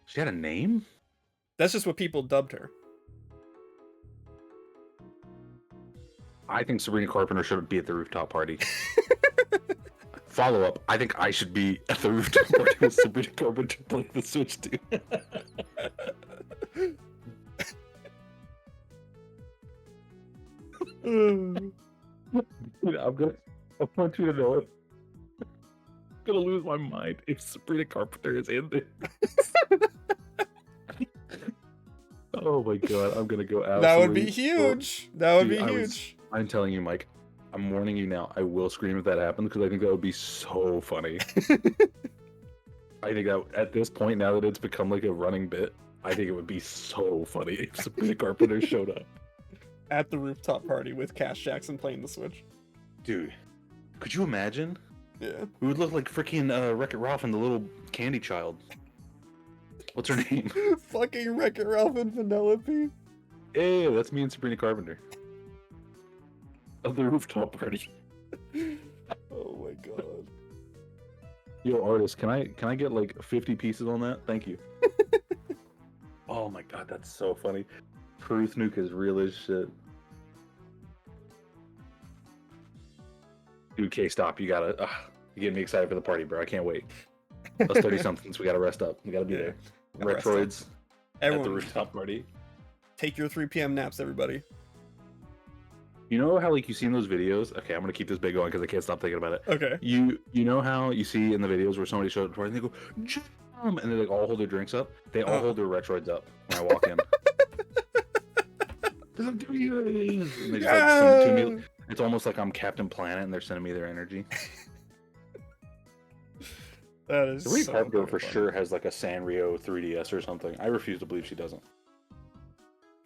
She had a name? That's just what people dubbed her. I think Sabrina Carpenter should be at the rooftop party. Follow up. I think I should be at the rooftop party with Sabrina Carpenter playing the Switch 2. Dude, I want you to know it. I'm gonna lose my mind if Sabrina Carpenter is in this. Oh my god, I'm gonna go out. That would be huge. That would be Dude, huge. I'm telling you, Mike. I'm warning you now. I will scream if that happens because I think that would be so funny. I think that at this point, now that it's become like a running bit, I think it would be so funny if Sabrina Carpenter showed up. At the rooftop party with Cash Jackson playing the Switch. Dude, could you imagine? Yeah. We would look like freaking Wreck-It Ralph and the little candy child. What's her name? Fucking Wreck-It Ralph and Vanellope. Hey, that's me and Sabrina Carpenter. Of the rooftop party. Oh my god. Yo, artist, can I get like 50 pieces on that? Thank you. Oh my god, that's so funny. Truth Nuke is real as shit. Dude, K-Stop, you gotta... you're getting me excited for the party, bro. I can't wait. Us 30-somethings, we gotta rest up. We gotta be there. Gotta rest up. Retroids at the Everyone, rooftop party. take your 3 p.m. naps, everybody. You know how like you see in those videos? Okay, I'm gonna keep this bit going because I can't stop thinking about it. Okay. You know how you see in the videos where somebody shows up to the party and they go, "Jam!" and they like all hold their drinks up? They all hold their Retroids up when I walk in. And they just, like, send it to me. It's almost like I'm Captain Planet and they're sending me their energy. That is Sabrina so Carpenter for funny. sure has like a Sanrio 3DS or something. I refuse to believe she doesn't.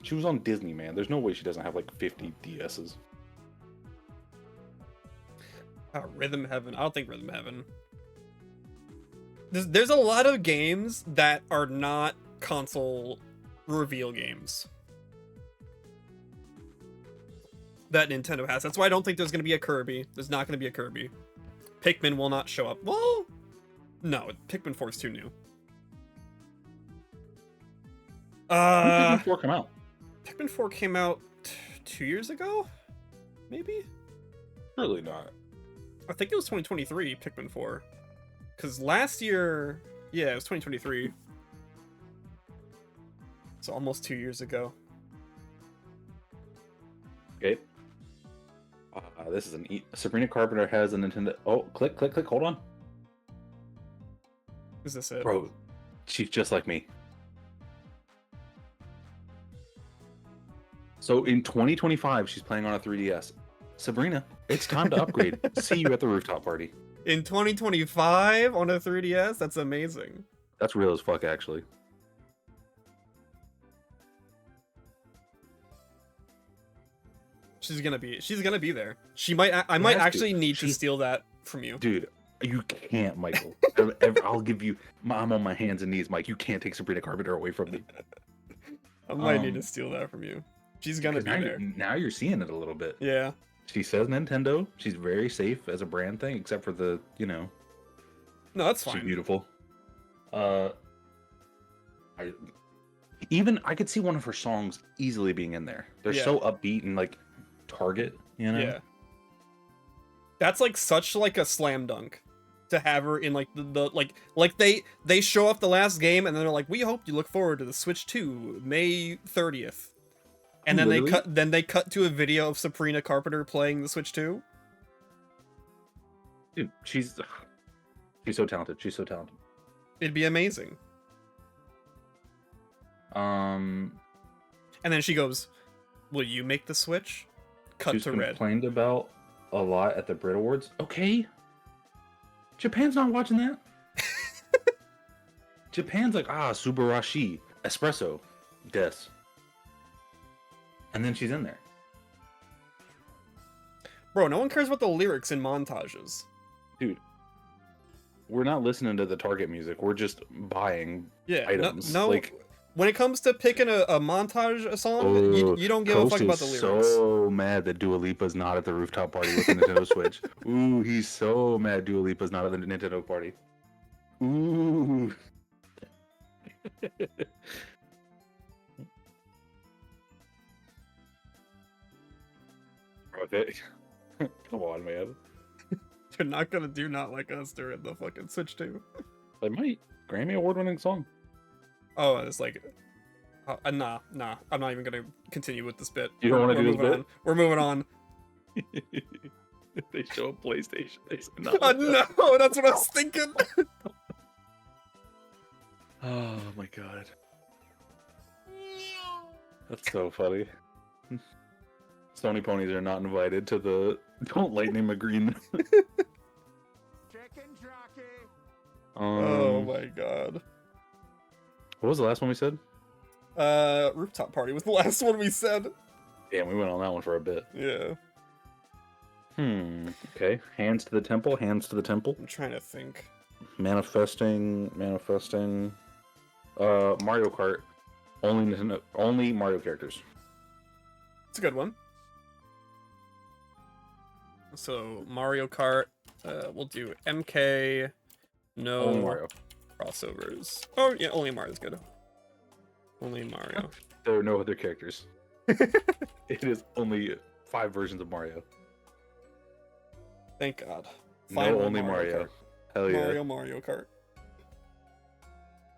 She was on Disney, man. There's no way she doesn't have like 50 DSs. Rhythm Heaven. I don't think Rhythm Heaven. There's a lot of games that are not console reveal games that Nintendo has. That's why I don't think there's going to be a Kirby. There's not going to be a Kirby. Pikmin will not show up. Well, no, Pikmin 4 is too new. When did Pikmin 4 come out? Pikmin 4 came out 2 years ago? Maybe? Really not. I think it was 2023, Pikmin 4. Because last year... Yeah, it was 2023. So almost 2 years ago. Okay. This is Sabrina Carpenter has a Nintendo. Oh, click, hold on. Is this it? Bro, she's just like me. So in 2025, she's playing on a 3DS. Sabrina, it's time to upgrade. See you at the rooftop party. In 2025 on a 3DS? That's amazing. That's real as fuck, actually. She's gonna be there. I might actually need to steal that from you. Dude, you can't, Michael. I'll give you, I'm on my hands and knees, Mike. You can't take Sabrina Carpenter away from me. I might need to steal that from you. She's gonna be there. Now you're seeing it a little bit. Yeah. She says Nintendo. She's very safe as a brand thing, except for the, No, that's fine. She's beautiful. I could see one of her songs easily being in there. They're so upbeat and like Target, Yeah. That's like such like a slam dunk to have her in like the like they show off the last game and then they're like, we hope you look forward to the Switch 2 May 30th. And then they cut to a video of Sabrina Carpenter playing the Switch 2. Dude, she's so talented. She's so talented. It'd be amazing. And then she goes, "Will you make the Switch?" Cut to red. Complained about a lot at the Brit Awards. Okay. Japan's not watching that. Japan's like, Subarashi, espresso, des. And then she's in there. Bro, no one cares about the lyrics in montages. Dude, we're not listening to the Target music. We're just buying items. No, like, when it comes to picking a montage song, you don't give a fuck about the lyrics. So mad that Dua Lipa's not at the rooftop party with the Nintendo Switch. Ooh, he's so mad Dua Lipa's not at the Nintendo party. Ooh. Come on, man. They're not gonna do Not Like Us during the fucking Switch 2. They might. Grammy award-winning song. Oh, it's like... nah. I'm not even gonna continue with this bit. You don't want to do this bit? We're moving on. They show a PlayStation. They say, no, that's what I was thinking. Oh my god. That's so funny. Sony ponies are not invited to the Don't Lightning McGreen. Chicken jockey. Oh my god. What was the last one we said? Rooftop Party was the last one we said. Damn, we went on that one for a bit. Yeah. Okay. Hands to the temple. Hands to the temple. I'm trying to think. Manifesting. Mario Kart. Only Mario characters. It's a good one. So Mario Kart, we'll do MK. No only Mario crossovers. Oh yeah, only Mario's good. Only Mario. There are no other characters. It is only 5 versions of Mario. Thank God. Finally, no, only Mario. Hell yeah. Mario Kart.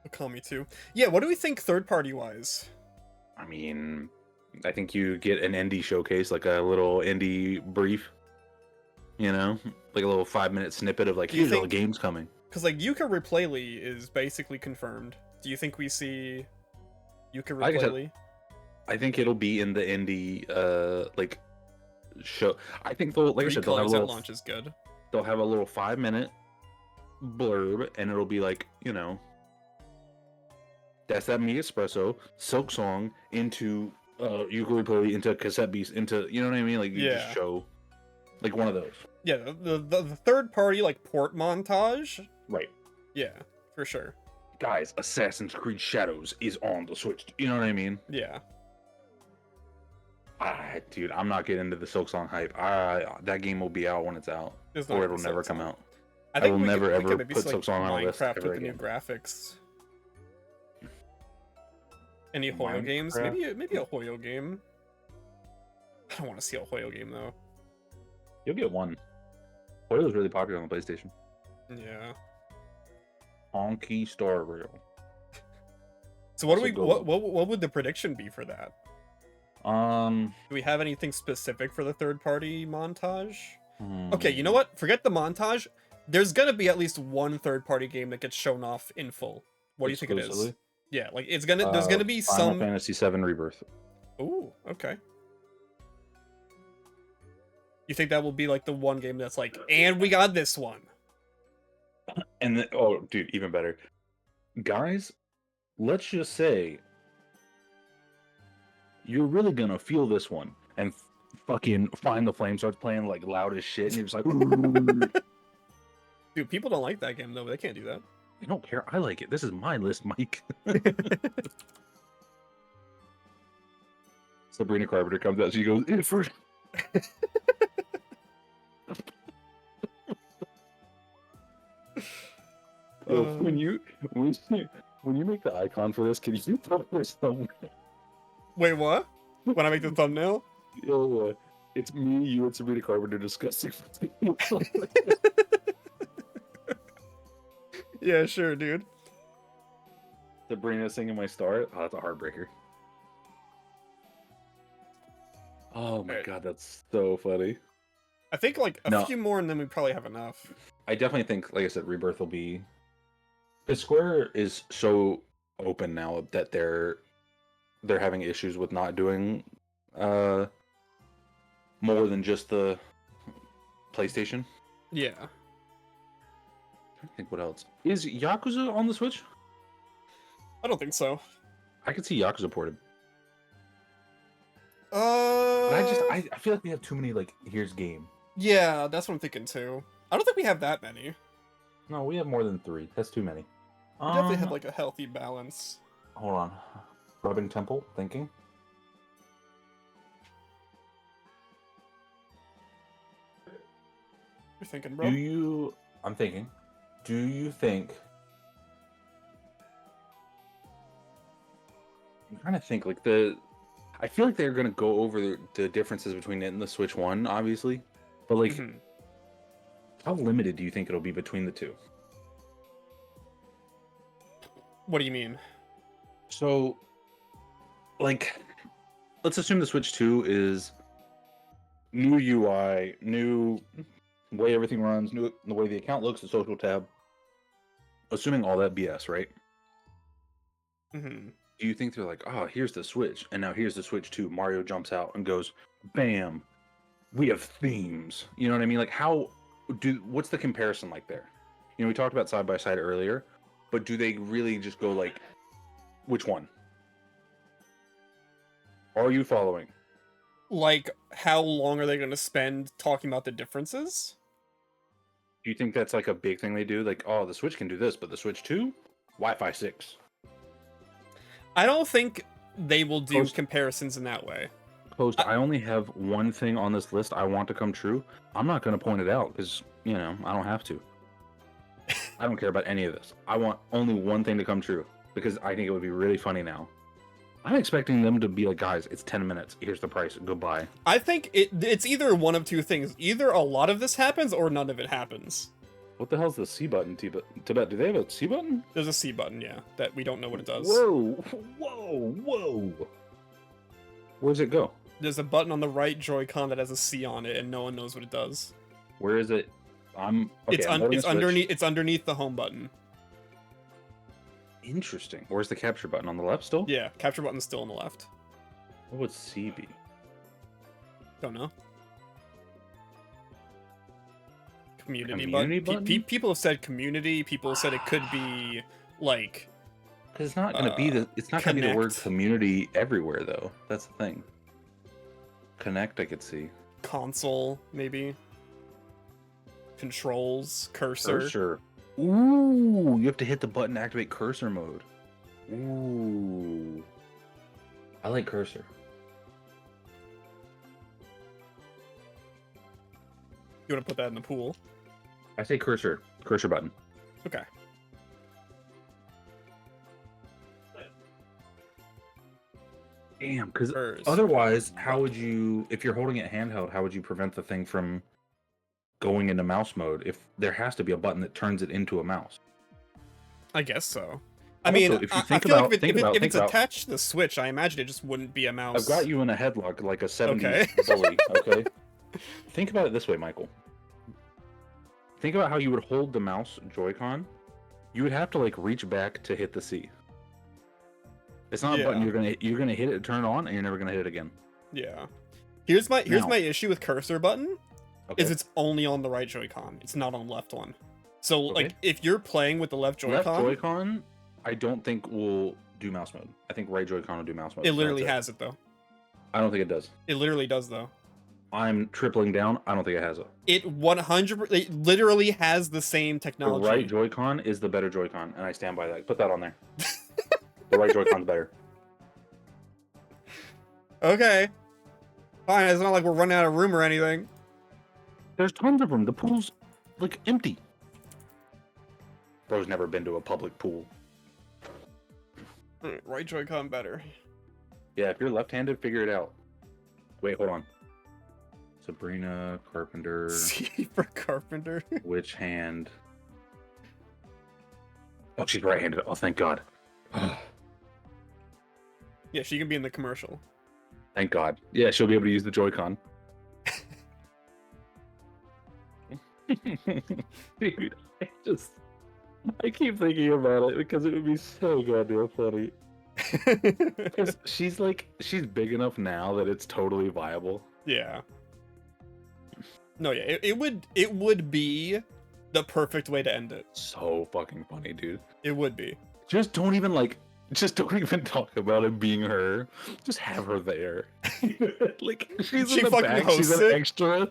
Okami 2. Yeah, what do we think third-party wise? I mean, I think you get an indie showcase, like a little indie brief. Like a little 5-minute snippet of like, here's all the games coming. Because like Yuka Replay is basically confirmed. Do you think we see Yuka Replay? I think it'll be in the indie like show. I think they'll they'll have a little launch is good. They'll have a little 5-minute blurb, and it'll be like, that's that me espresso Silk Song into Yuka Replay into Cassette Beast into you know what I mean? Like you just show like one of those. Yeah, the third party like port montage. Right. Yeah, for sure. Guys, Assassin's Creed Shadows is on the Switch. You know what I mean? Yeah. Dude, I'm not getting into the Silk Song hype. That game will be out when it's out, or it'll never come out. I will never ever put Silk Song on a list Minecraft ever with the again. new graphics. Any Hoyo games? Maybe a Hoyo game. I don't want to see a Hoyo game though. You'll get one. Hoyo was really popular on the PlayStation. Yeah. Honky Star Rail. So what would the prediction be for that? Do we have anything specific for the third party montage? Okay, you know what? Forget the montage. There's gonna be at least one third party game that gets shown off in full. What do you think it is? Yeah, like there's gonna be Final some Fantasy VII Rebirth. Ooh, okay. You think that will be like the one game that's like, and we got this one? And then, oh, dude, even better. Guys, let's just say you're really gonna feel this one, and fucking Find the Flame starts playing like loud as shit, and you're just like, Dude, people don't like that game though. They can't do that. I don't care. I like it. This is my list, Mike. Sabrina Carpenter comes out. She goes, "It's for." When you make the icon for this, can you put this somewhere? Wait, what? When I make the thumbnail? Yo, it's me, you, and Sabrina Carpenter discussing. Yeah, sure, dude. Sabrina singing My Star. Oh, that's a heartbreaker. Oh my god, that's so funny. I think like a few more and then we probably have enough. I definitely think, like I said, Rebirth will be... Because Square is so open now that they're having issues with not doing more than just the PlayStation. Yeah. I think what else? Is Yakuza on the Switch? I don't think so. I could see Yakuza ported. But I feel like we have too many, like, here's game. Yeah, that's what I'm thinking too. I don't think we have that many. No, we have more than 3. That's too many. We definitely have like a healthy balance. Hold on. Rubbing Temple, thinking. You're thinking, bro? I'm thinking. Do you think... I'm trying to think, like, I feel like they're going to go over the differences between it and the Switch 1, obviously. But, like, how limited do you think it'll be between the two? What do you mean? So, like, let's assume the Switch 2 is new UI, new way everything runs, new the way the account looks, the social tab. Assuming all that BS, right? Mm-hmm. Do you think they're like, oh, here's the Switch, and now here's the Switch 2. Mario jumps out and goes, bam, we have themes. You know what I mean? Like, what's the comparison like there? You know, we talked about side by side earlier, but do they really just go like, which one? Are you following? Like, how long are they going to spend talking about the differences? Do you think that's like a big thing they do? Like, oh, the Switch can do this, but the Switch 2? Wi-Fi 6. I don't think they will do comparisons in that way. I only have one thing on this list I want to come true. I'm not going to point it out because, you know, I don't have to. I don't care about any of this. I want only one thing to come true because I think it would be really funny now. I'm expecting them to be like, guys, it's 10 minutes. Here's the price. Goodbye. I think it's either one of two things. Either a lot of this happens or none of it happens. What the hell's the C button, Tibet? Do they have a C button? There's a C button, yeah, that we don't know what it does. Whoa. Where's it go? There's a button on the right Joy-Con that has a C on it, and no one knows what it does. Where is it? It's underneath. It's underneath the home button. Interesting. Where's the capture button? On the left still? Yeah, capture button's still on the left. What would C be? Don't know. Community button? People have said community. People have said it could be like. Because it's not going to be the word community everywhere though. That's the thing. Connect, I could see. Console, maybe. Controls, cursor. Ooh, you have to hit the button to activate cursor mode. Ooh. I like cursor. You want to put that in the pool? I say cursor. Cursor button. Okay. Damn, because otherwise, how would you, if you're holding it handheld, how would you prevent the thing from going into mouse mode if there has to be a button that turns it into a mouse? I guess so. I mean, if it's attached to the Switch, I imagine it just wouldn't be a mouse. I've got you in a headlock like a 70s bully, okay? Think about it this way, Michael. Think about how you would hold the mouse Joy-Con. You would have to like reach back to hit the C. It's not a button you're gonna hit it, turn it on, and you're never gonna hit it again. Yeah. Here's my issue with cursor button is it's only on the right Joy-Con. It's not on the left one. So like Okay. if you're playing with the left Left Joy-Con, Joy-Con, I don't think will do mouse mode. I think right Joy-Con will do mouse mode. it literally has it though. I don't think it does. It literally does though. I'm tripling down. I don't think it has it. It 100%. It literally has the same technology. The right Joy-Con is the better Joy-Con, and I stand by that. Put that on there. The right Joy-Con's better. Okay. Fine. It's not like we're running out of room or anything. There's tons of them. The pool's like empty. Bro's never been to a public pool. Right Joy-Con better. Yeah, if you're left-handed, figure it out. Wait, hold on. Sabrina Carpenter. C for Carpenter. Which hand? Oh, she's right-handed. Oh, thank God. Yeah, she can be in the commercial. Thank God. Yeah, she'll be able to use the Joy-Con. Dude, I keep thinking about it because it would be so goddamn funny. Because she's big enough now that it's totally viable. Yeah. No, yeah, it would be the perfect way to end it. So fucking funny, dude. It would be. Just don't even talk about it being her. Just have her there. Like she's She in the fucking back. She's hosts an it. extra.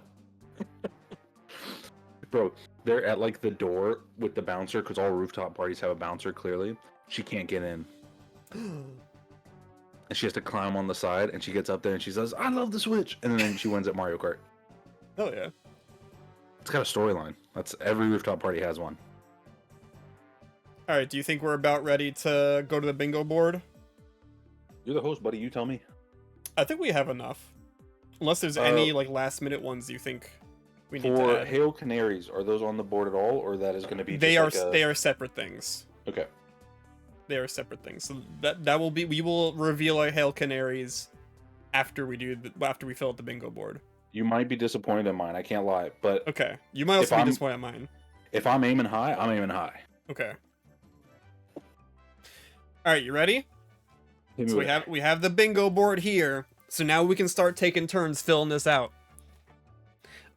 Bro, they're at like the door with the bouncer because all rooftop parties have a bouncer. Clearly, she can't get in, and she has to climb on the side. And she gets up there and she says, "I love the Switch," and then she wins at Mario Kart. Oh yeah. It's got a storyline. That's every rooftop party has one. All right. Do you think we're about ready to go to the bingo board? You're the host, buddy. You tell me. I think we have enough. Unless there's any like last minute ones you think we need to For add. Hail Canaries, are those on the board at all, or that is going to be? They just are like they are separate things. Okay. They are separate things. So that will be, we will reveal our Hail Canaries after we fill out the bingo board. You might be disappointed in mine. I can't lie, but Okay. You might also be disappointed at mine. if I'm aiming high, I'm aiming high. Okay. All right, you ready? Hit me So with it. we have the bingo board here. So now we can start taking turns filling this out.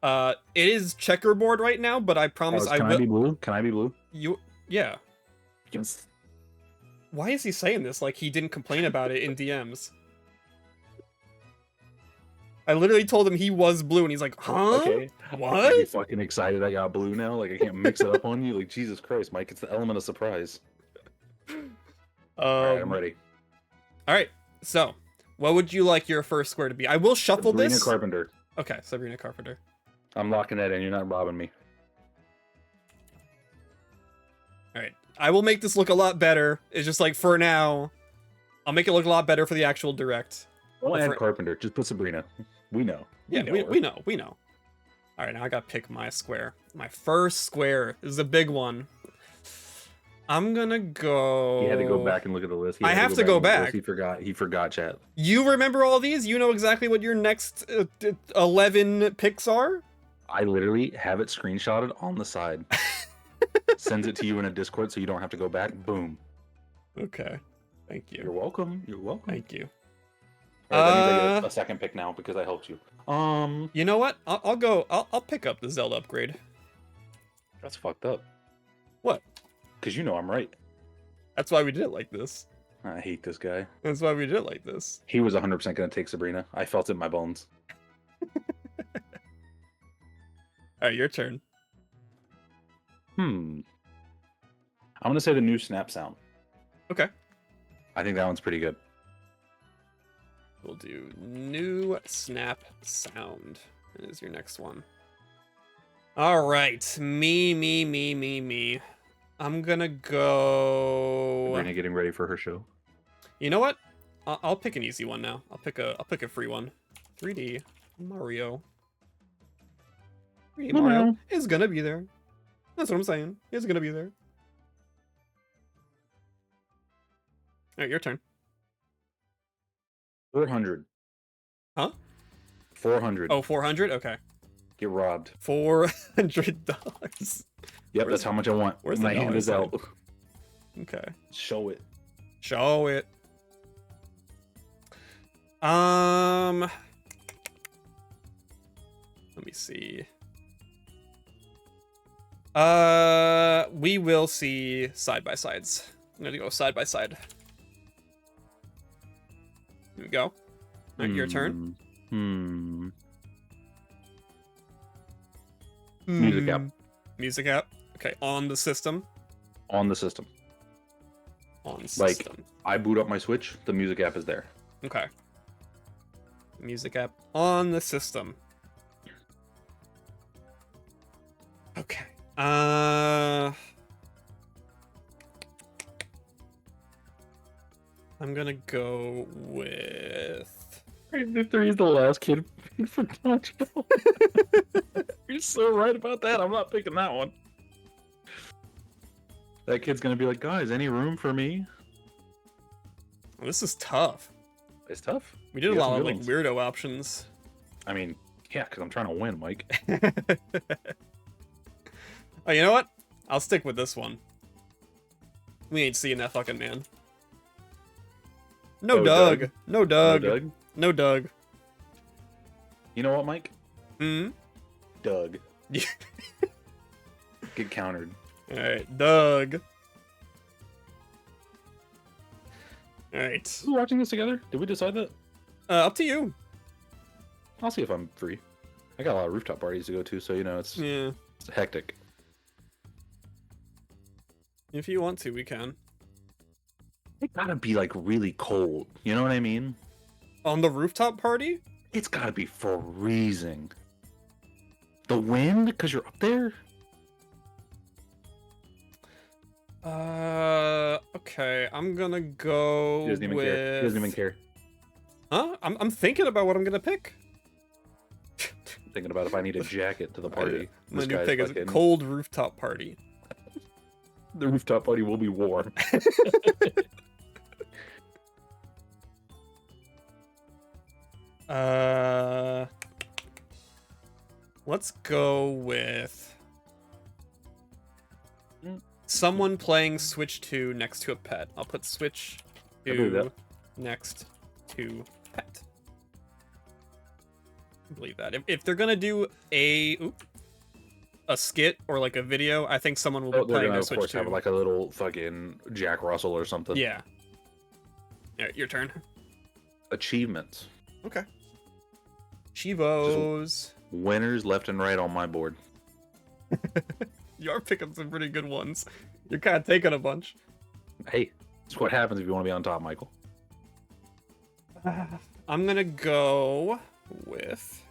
It is checkerboard right now, but I promise Can I be blue? Can I be blue? Yeah. Yes. Why is he saying this like he didn't complain about it in DMs? I literally told him he was blue, and he's like, huh? Okay. What? Are you fucking excited I got blue now? Like I can't mix it up on you? Like Jesus Christ, Mike, it's the element of surprise. Alright, I'm ready. Alright, so what would you like your first square to be? I will shuffle Sabrina this. Carpenter. Okay, Sabrina Carpenter. I'm locking that in. You're not robbing me. Alright. I will make this look a lot better. It's just like for now, I'll make it look a lot better for the actual direct. Don't add Carpenter. Just put Sabrina. We know. Yeah, we know. Alright, now I gotta pick my square. My first square. This is a big one. I'm gonna go... He had to go back and look at the list. I have to go back. He forgot, chat. You remember all these? You know exactly what your next 11 picks are? I literally have it screenshotted on the side. Sends it to you in a Discord so you don't have to go back. Boom. Okay. Thank you. You're welcome. You're welcome. Thank you. All right, that means I get a second pick now because I helped you. You know what? I'll pick up the Zelda upgrade. That's fucked up. What? Because you know I'm right. That's why we did it like this. I hate this guy. That's why we did it like this. He was 100% going to take Sabrina. I felt it in my bones. Alright, your turn. I'm going to say the new snap sound. Okay. I think that one's pretty good. We'll do new snap sound. That is your next one. Alright. Me. I'm gonna go... Sabrina getting ready for her show. You know what? I'll pick an easy one now. I'll pick a free one. 3D Mario. 3D Mario is gonna be there. That's what I'm saying. It's gonna be there. Alright, your turn. 400. Huh? 400. Oh, 400? Okay. Get robbed. $400. Yep, that's how much I want. Where's my the hand dollar is out. Okay. Show it. Show it. Let me see. We will see side by sides. I'm gonna go side by side. Here we go. All right, your turn. Music app. Music app. Okay, on the system. On the system. On system. Like, I boot up my Switch, the music app is there. Okay. Music app on the system. Okay. I'm gonna go with... Victor, he's the last kid for dodgeball. You're so right about that. I'm not picking that one. That kid's gonna be like, guys, any room for me? Well, this is tough. It's tough. We did a lot of like weirdo options. I mean, yeah, because I'm trying to win, Mike. Oh, you know what? I'll stick with this one. We ain't seeing that fucking man. No, Doug. Doug. No Doug. No Doug. No Doug. You know what, Mike? Hmm? Doug. Get countered. Alright, Doug. Alright. Are we watching this together? Did we decide that? Up to you. I'll see if I'm free. I got a lot of rooftop parties to go to, so you know it's hectic. If you want to, we can. It gotta be like really cold. You know what I mean? On the rooftop party? It's gotta be freezing. The wind, because you're up there? Okay. I'm gonna go He doesn't even care. He doesn't even care. Huh? I'm thinking about what I'm gonna pick. Thinking about if I need a jacket to the party. My new pick is cold rooftop party. The rooftop party will be warm. Let's go with someone playing Switch 2 next to a pet. I'll put Switch 2 next to pet. I believe that. If they're gonna do a skit or like a video, I think someone will be playing a Switch 2. Of course, have like a little fucking Jack Russell or something. Yeah. Alright, your turn. Achievements. Okay. Chivos. Winners left and right on my board. You are picking some pretty good ones. You're kind of taking a bunch. Hey, that's what happens if you want to be on top, Michael. I'm gonna go with...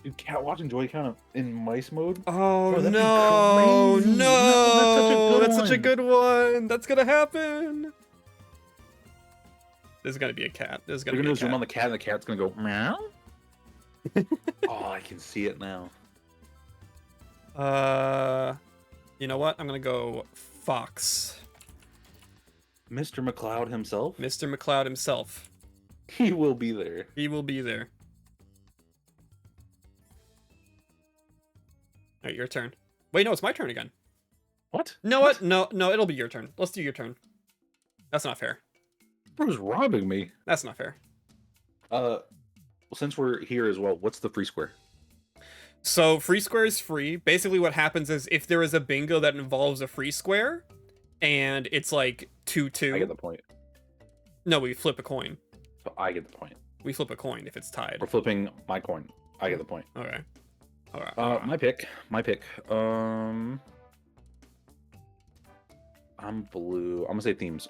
Dude, cat watching Joy kind of in mice mode? Oh, that'd be no, crazy. no, That's such a good one. That's gonna happen. There's gonna be a cat. There's gonna You're be gonna a zoom cat. on the cat, and the cat's gonna go meow. Oh, I can see it now. You know what? I'm gonna go Fox. Mr. McCloud himself? Mr. McCloud himself. He will be there. He will be there. Alright, your turn. Wait, no, it's my turn again. What? No, what? No, it'll be your turn. Let's do your turn. That's not fair. Bro's robbing me. That's not fair. Well, since we're here as well, what's the free square? So free square is free. Basically what happens is if there is a bingo that involves a free square and it's like 2-2. I get the point. No, we flip a coin. So I get the point. We flip a coin if it's tied. We're flipping my coin. I get the point. Okay. All right. My pick. I'm blue. I'm gonna say themes.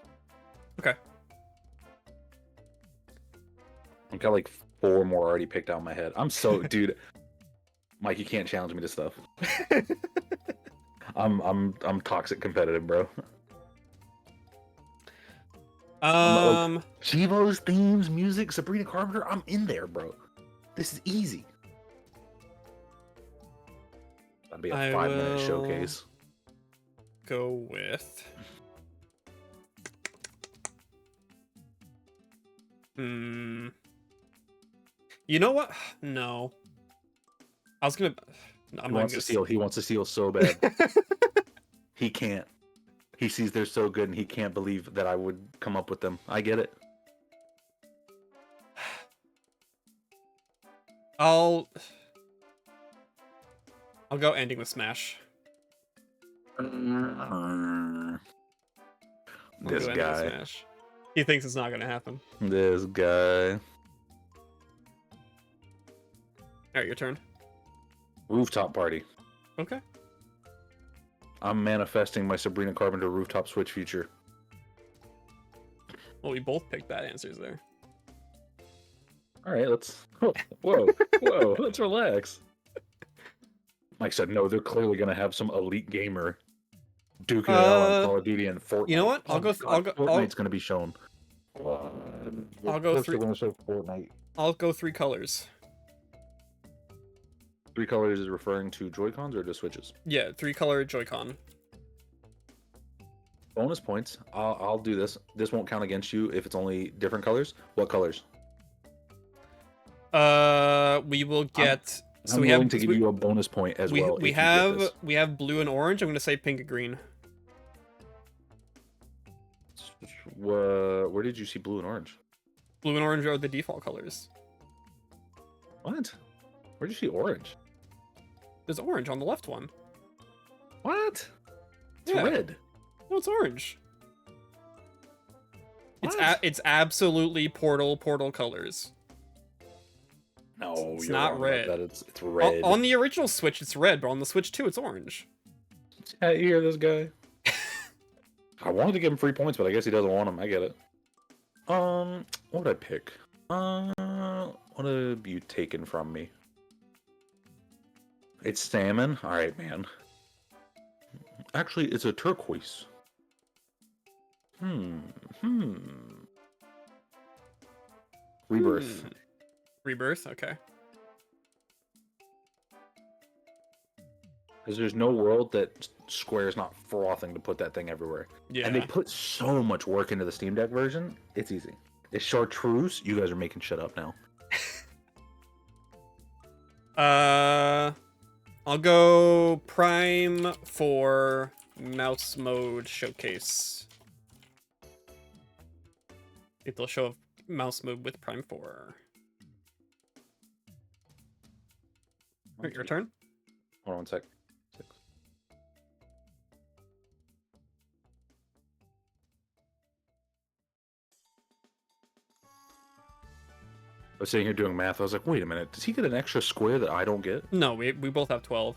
Okay. I've got like 4 more already picked out in my head. I'm so dude. Mike, you can't challenge me to stuff. I'm toxic competitive, bro. Chivo's themes, music, Sabrina Carpenter. I'm in there, bro. This is easy. That'd be a 5-minute showcase. Go with. You know what? No. I was gonna. He wants to steal. He wants to steal so bad. He can't. He sees they're so good, and he can't believe that I would come up with them. I get it. I'll go ending with Smash. Won't This do any of guy. Smash. He thinks it's not gonna happen. This guy. Alright, your turn. Rooftop party. Okay. I'm manifesting my Sabrina Carpenter rooftop switch future. Well, we both picked bad answers there. All right, let's. Whoa, whoa, let's relax. Mike said, no, they're clearly gonna have some elite gamer duking it out on Call of Duty and Fortnite. You know what? Fortnite's gonna be shown. I'll go three. Gonna show Fortnite. I'll go 3 colors. 3 colors is referring to Joy-Cons or just Switches? Yeah, 3-color Joy-Con. Bonus points. I'll do this. This won't count against you if it's only different colors. What colors? We will get. I'm willing to give you a bonus point as well. We have blue and orange. I'm gonna say pink and green. Where did you see blue and orange? Blue and orange are the default colors. What? Where'd you see orange? There's orange on the left one. What? It's Yeah. red. No, it's orange. What? It's absolutely Portal colors. No, It's you're not wrong red. about that. It's red. On the original Switch, it's red, but on the Switch 2, it's orange. Yeah, you hear this guy? I wanted to give him 3 points, but I guess he doesn't want them. I get it. What would I pick? What have you taken from me? It's salmon. All right, man. Actually, it's a turquoise. Rebirth. Rebirth, okay. Because there's no world that Square's not frothing to put that thing everywhere. Yeah. And they put so much work into the Steam Deck version. It's easy. It's chartreuse. You guys are making shit up now. I'll go Prime for mouse mode showcase. If they'll show mouse mode with Prime 4. Alright, your turn. Hold on 1 sec. I was sitting here doing math. I was like, wait a minute. Does he get an extra square that I don't get? No, we both have 12.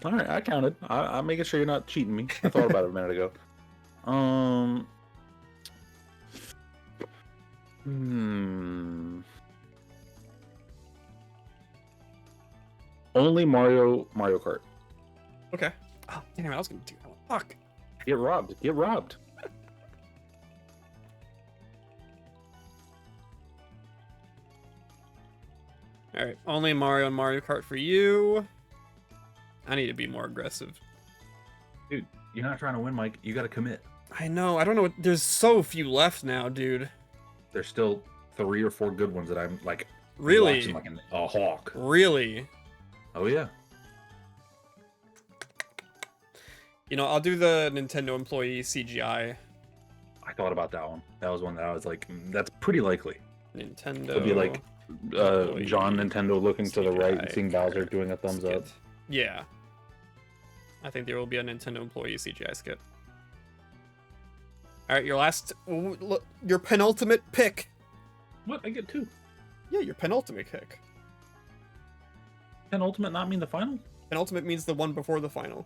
All right, I counted. I'm making sure you're not cheating me. I thought about it a minute ago. Only Mario Kart. Okay. Oh, damn it, I was gonna do that one. Fuck. Get robbed. Get robbed. Alright, only Mario and Mario Kart for you. I need to be more aggressive. Dude, you're not trying to win, Mike. You got to commit. I know, I don't know. There's so few left now, dude. There's still 3 or 4 good ones that I'm like Really? watching like a hawk. Really? Oh yeah. You know, I'll do the Nintendo employee CGI. I thought about that one. That was one that I was like, that's pretty likely. Nintendo. It'd be like John Nintendo looking to the right and seeing Bowser doing a thumbs up. Yeah. I think there will be a Nintendo employee CGI skit. Alright, your penultimate pick. What? I get 2. Yeah, your penultimate pick. Penultimate not mean the final? Penultimate means the one before the final.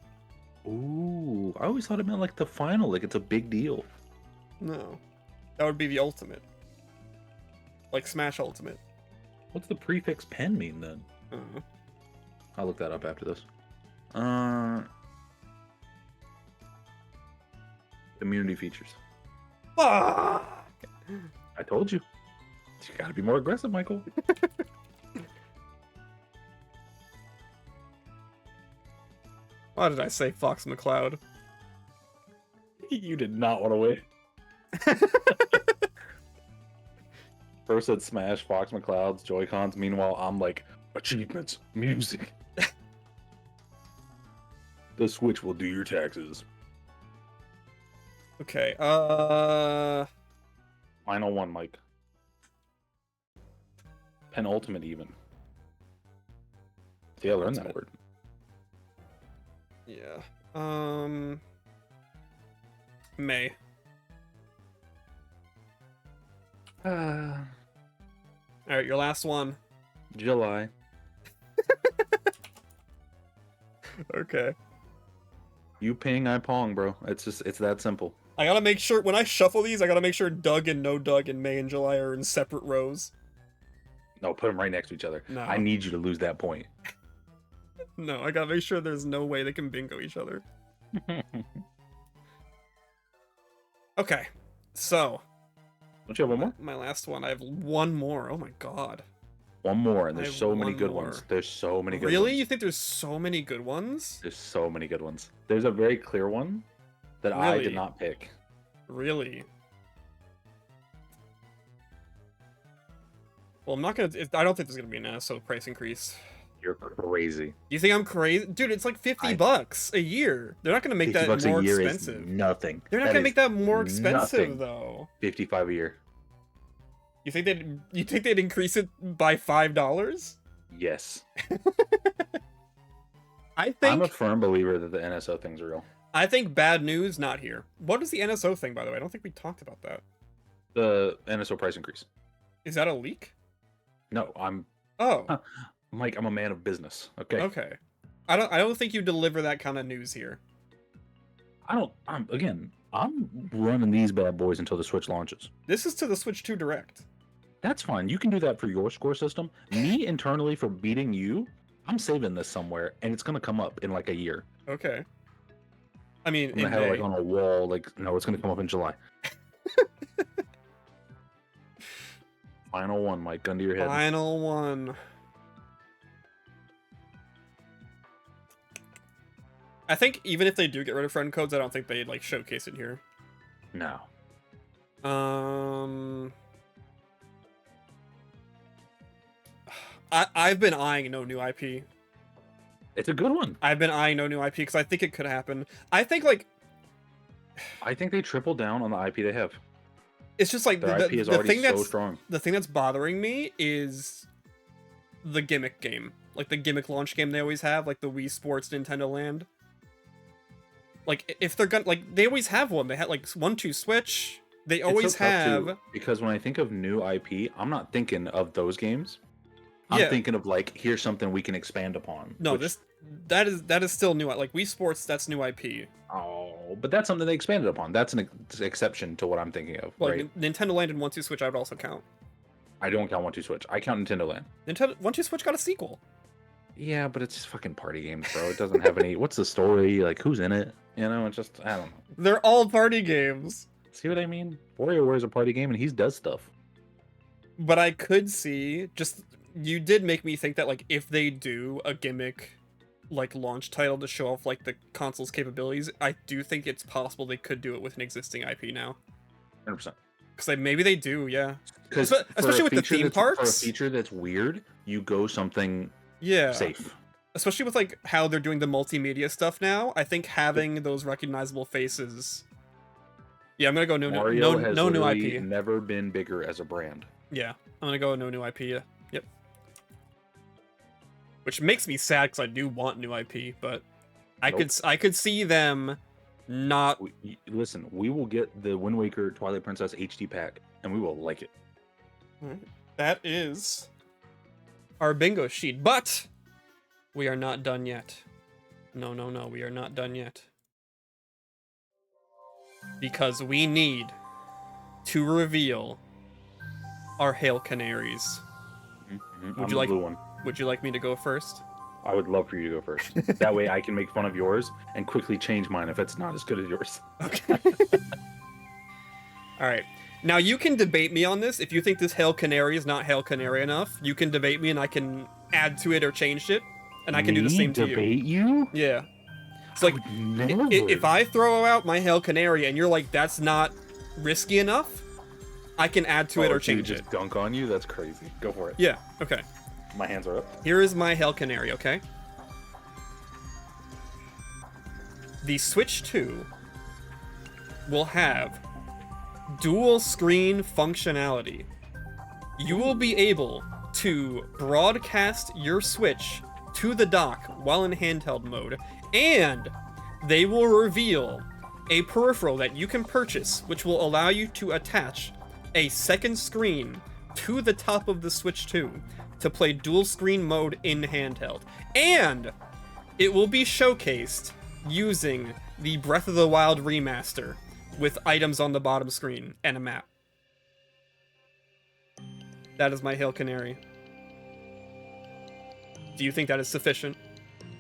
Ooh, I always thought it meant like the final, like it's a big deal. No. That would be the ultimate. Like Smash Ultimate. What's the prefix pen mean then? I'll look that up after this. Community features. Fuck! I told you. You gotta be more aggressive, Michael. Why did I say Fox McCloud? You did not want to win. First said Smash, Fox McCloud's, Joy-Cons. Meanwhile, I'm like, achievements, music. The Switch will do your taxes. Okay, Final one, Mike. Penultimate even. See, I learned that word. Yeah. May. Uh, All right, your last one. July. Okay. You ping, I pong, bro. It's that simple. I gotta make sure, when I shuffle these, I gotta make sure Doug and no Doug in May and July are in separate rows. No, put them right next to each other. No. I need you to lose that point. No, I gotta make sure there's no way they can bingo each other. Okay, so. Don't you have one more? My last one. I have one more. Oh my god. One more, and I there's have so many one good more. ones. There's so many good Really? ones. You think there's so many good ones? There's so many good ones. There's a very clear one that I Really? did not pick. Really? Well, I'm not gonna. I don't think there's gonna be an NSO price increase. You're crazy. You think I'm crazy? Dude, it's like $50 a year. They're not gonna make that $50 more a year expensive. is nothing. They're not That gonna is make that more expensive nothing. though. $55 a year. You think they'd increase it by $5? Yes. I think I'm a firm believer that the NSO thing's real. I think bad news not here. What is the NSO thing, by the way? I don't think we talked about that. The NSO price increase. Is that a leak? No, I'm Oh. Mike, I'm a man of business. Okay. Okay. I don't think you deliver that kind of news here. I'm running these bad boys until the Switch launches. This is to the Switch 2 Direct. That's fine. You can do that for your score system. Me internally for beating you, I'm saving this somewhere, and it's gonna come up in like a year. Okay. I mean, I'm gonna have it like on a wall. Like, no, it's gonna come up in July. Final one, Mike. Gun to your head. Final one. I think even if they do get rid of friend codes, I don't think they'd like showcase it here. No. I've been eyeing no new IP. It's a good one. I've been eyeing no new IP because I think it could happen. I think like I think they triple down on the IP they have. it's just like Their IP is the already thing so that's strong. the thing that's bothering me is the gimmick game, like the gimmick launch game they always have, like the Wii Sports Nintendo Land. Like if they're gonna like they always have one. They had like 1-2 Switch. They always It's so tough, have. too, because when I think of new IP, I'm not thinking of those games. I'm Yeah. thinking of like, here's something we can expand upon. No, which- that is still new. Like Wii Sports, that's new IP. Oh, but that's something they expanded upon. That's an exception to what I'm thinking of. Like Right? Nintendo Land and 1-2 Switch, I would also count. I don't count 1-2 Switch. I count Nintendo Land. Nintendo 1-2 Switch got a sequel. Yeah, but it's just fucking party games, bro. It doesn't have any. What's the story? Like, who's in it? You know, it's just I don't know. They're all party games. See what I mean? WarioWare is a party game, and he does stuff. But I could see just you did make me think that like if they do a gimmick like launch title to show off like the console's capabilities, I do think it's possible they could do it with an existing IP now. 100%. Because maybe they do, yeah. Because Especially with the theme for a parks. feature that's weird, you go something Yeah. safe. Especially with like how they're doing the multimedia stuff now, I think having those recognizable faces. Yeah, I'm gonna go Mario has no new literally IP. never been bigger as a brand. Yeah, I'm gonna go no new IP. Yeah. Yep. Which makes me sad because I do want new IP, but I could see them not. Listen, we will get the Wind Waker Twilight Princess HD pack, and we will like it. That is our bingo sheet, but we are not done yet. No, we are not done yet. Because we need to reveal our Hail Canaries. Mm-hmm. Would you like? Would you like me to go first? I would love for you to go first. That way I can make fun of yours and quickly change mine if it's not as good as yours. Okay. All right. Now you can debate me on this. If you think this Hail Canary is not Hail Canary enough, you can debate me and I can add to it or change it, and I can do the same to you. Debate you? Yeah. It's like if I throw out my Hail Canary and you're like, that's not risky enough, I can add to it or change it. Just dunk on you? That's crazy. Go for it. Yeah. Okay. My hands are up. Here is my Hail Canary, okay? The Switch 2 will have dual screen functionality. You will be able to broadcast your Switch to the dock while in handheld mode, and they will reveal a peripheral that you can purchase, which will allow you to attach a second screen to the top of the Switch 2 to play dual screen mode in handheld. And it will be showcased using the Breath of the Wild remaster with items on the bottom screen and a map. That is my Hail Canary. Do you think that is sufficient?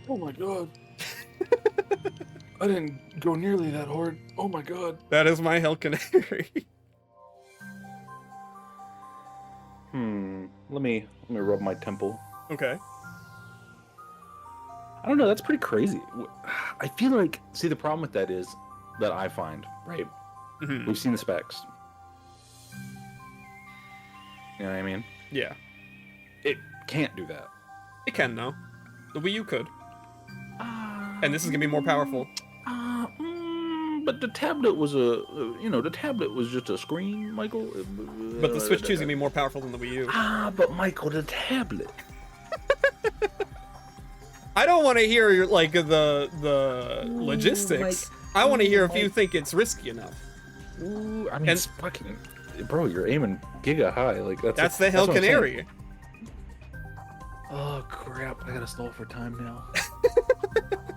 Oh my god. I didn't go nearly that hard. Oh my god. That is my Hail Canary. Let me rub my temple. Okay. I don't know, that's pretty crazy. I feel like, see, the problem with that is, that I find, right? Mm-hmm. We've seen the specs. You know what I mean? Yeah. It can't do that. It can, though. The Wii U could. And this is gonna be more powerful. But the tablet was the tablet was just a screen, Michael. But the Switch 2 is gonna be more powerful than the Wii U. But Michael, the tablet. I don't want to hear your, like, the logistics. I want to hear if you think it's risky enough. Ooh, I mean, it's fucking, bro, you're aiming giga high. Like that's the Hail Canary. Oh crap! I gotta stall for time now.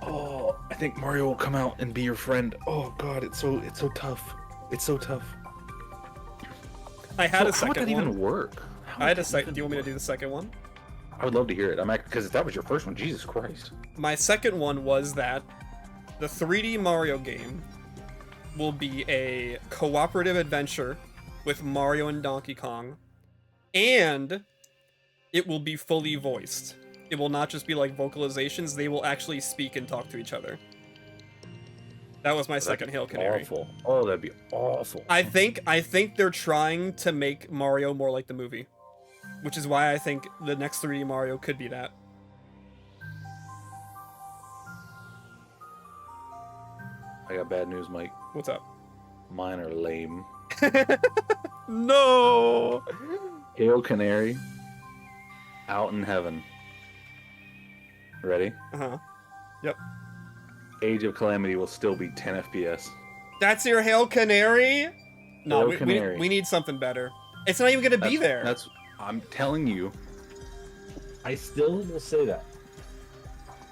Oh, I think Mario will come out and be your friend. Oh god, it's so tough. It's so tough. I had a How second would that one. even work? I had a second. Do you want me to do the second one? I would love to hear it. Because if that was your first one, Jesus Christ. My second one was that the 3D Mario game will be a cooperative adventure with Mario and Donkey Kong, and it will be fully voiced. It will not just be like vocalizations, they will actually speak and talk to each other. That was my second Hail Canary. Awful. Oh, that'd be awful. I think they're trying to make Mario more like the movie, which is why I think the next 3D Mario could be that. I got bad news, Mike. What's up? Mine are lame. No! Hail Canary. Out in heaven. Ready? Uh-huh. Yep. Age of Calamity will still be 10 FPS. That's your Hail Canary? No, Hail Canary. we need something better. It's not even gonna be there. I'm telling you. I still will say that.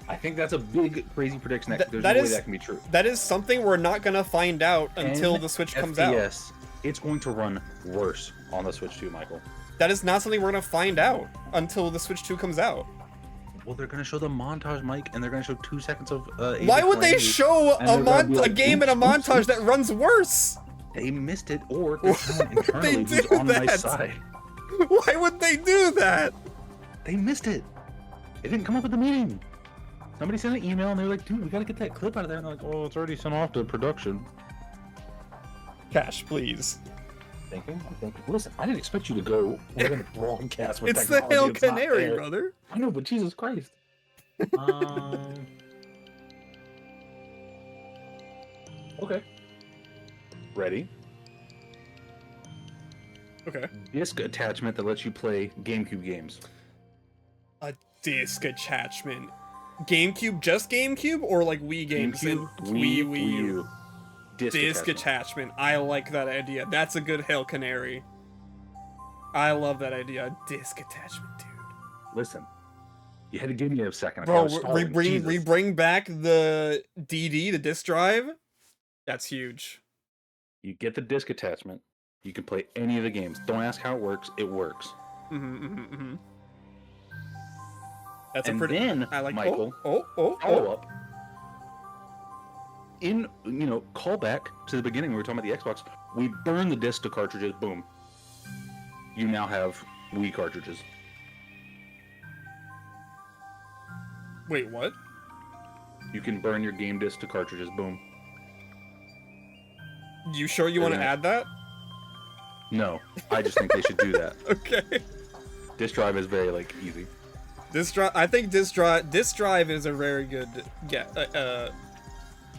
I think that's a big, crazy prediction. There's no way that can be true. That is something we're not gonna find out until the Switch comes out. Yes, it's going to run worse on the Switch 2, Michael. That is not something we're gonna find out until the Switch 2 comes out. Well, they're gonna show the montage, Mike, and they're gonna show 2 seconds of. Why would they show a game in a montage that runs worse? They missed it, or there's someone internally who's on my side. Why would they do that? They missed it. It didn't come up at the meeting. Somebody sent an email and they were like, dude, we gotta get that clip out of there. And they're like, oh, it's already sent off to production. Cash, please. I'm thinking. Listen, I didn't expect you to go. We're gonna broadcast with it's the Hail Canary, brother. I know, but Jesus Christ. Okay. Ready? Okay. Disc attachment that lets you play GameCube games. A disc attachment. GameCube, just GameCube, or like Wii games? GameCube, Wii U. Disc attachment. I like that idea. That's a good Hail Canary. I love that idea. Disc attachment, dude. Listen, you had to give me a second. Bro, we bring back the DD, the disc drive. That's huge. You get the disc attachment. You can play any of the games. Don't ask how it works. It works. That's and a pretty. Then, I like Michael. Follow up. Call back to the beginning. We were talking about the Xbox. We burn the disc to cartridges. Boom. You now have Wii cartridges. Wait, what? You can burn your game disc to cartridges. Boom. You sure you want to add that? No, I just think they should do that. Okay. Disc drive is very easy. I think disc drive is a very good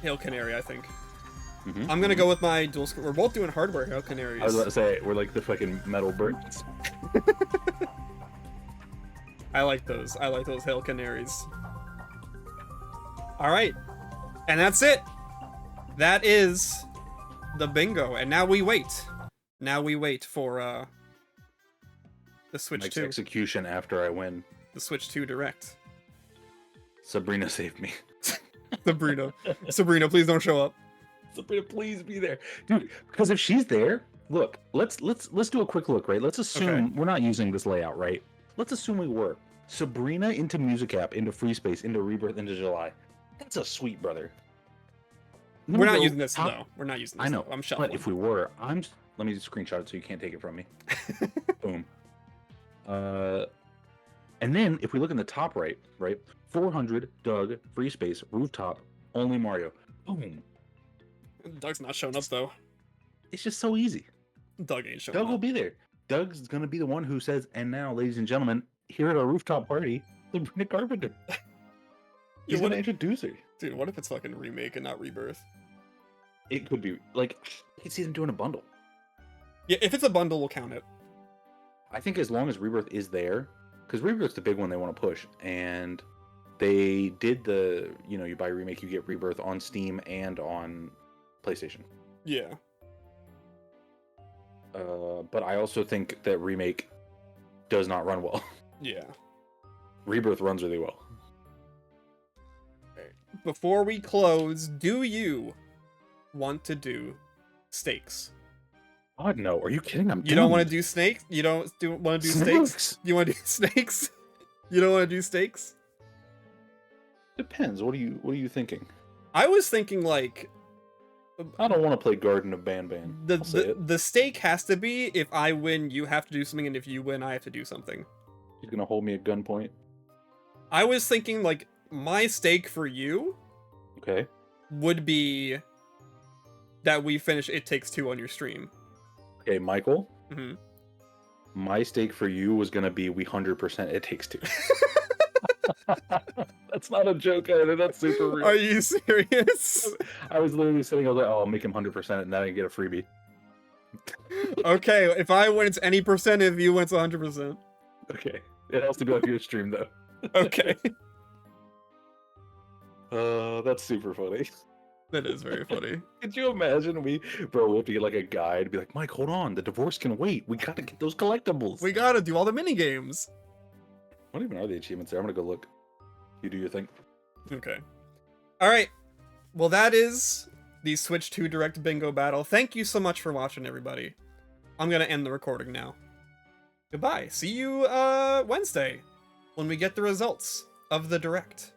Hail Canary. I think. I'm gonna go with my dual screen. We're both doing hardware Hail Canaries. I was about to say we're like the fucking metal birds. I like those. I like those Hail Canaries. All right. And that's it. That is the bingo. And now we wait. Now we wait for the Switch Mike's 2. execution after I win. The Switch 2 Direct. Sabrina saved me. Sabrina. Sabrina, please don't show up. Sabrina, please be there, dude. Because if she's there, look, let's do a quick look, right? Let's assume we're not using this layout, right? Let's assume we were. Sabrina into Music App, into Free Space, into Rebirth, into July. That's a sweet brother. We're not using this though. We're not using this. I know. I'm shuffling. But if we were, let me just screenshot it so you can't take it from me. Boom. And then if we look in the top right, 400, Doug, Free Space, Rooftop, only Mario. Boom. Doug's not showing up though. It's just so easy. Doug ain't showing Doug up. will be there. Doug's gonna be the one who says, "And now, ladies and gentlemen, here at our rooftop party, Sabrina Carpenter." He's gonna introduce her. Dude, what if it's fucking remake and not rebirth? It could be like I could see them doing a bundle. Yeah, if it's a bundle, we'll count it. I think as long as Rebirth is there, because Rebirth's the big one they want to push, and they did the you buy remake, you get Rebirth on Steam and on PlayStation. Yeah. But I also think that remake does not run well. Yeah. Rebirth runs really well. Before we close, do you want to do stakes? God no! Are you kidding? You don't want to do snakes? You don't want to do stakes? You want to do snakes? You don't want to do stakes? Depends. What are you thinking? I was thinking like I don't want to play Garden of Ban. The stake has to be if I win, you have to do something, and if you win, I have to do something. He's gonna hold me at gunpoint. I was thinking like my stake for you, okay, would be that we finish It Takes Two on your stream. Okay, Michael. Mm-hmm. My stake for you was gonna be we 100% It Takes Two. That's not a joke either. That's super real. Are you serious? I was literally sitting. I was like, "Oh, I'll make him 100%, and then I get a freebie." Okay, if I win, it's any percent. If you win, it's 100%. Okay, it has to be on your stream though. Okay. That's super funny. That is very funny. Could you imagine we have to get like a guide, be like, Mike, hold on, the divorce can wait. We gotta get those collectibles. We gotta do all the mini games. What even are the achievements there? I'm gonna go look. You do your thing. Okay. All right. Well, that is the Switch 2 Direct Bingo Battle. Thank you so much for watching, everybody. I'm gonna end the recording now. Goodbye. See you Wednesday when we get the results of the Direct.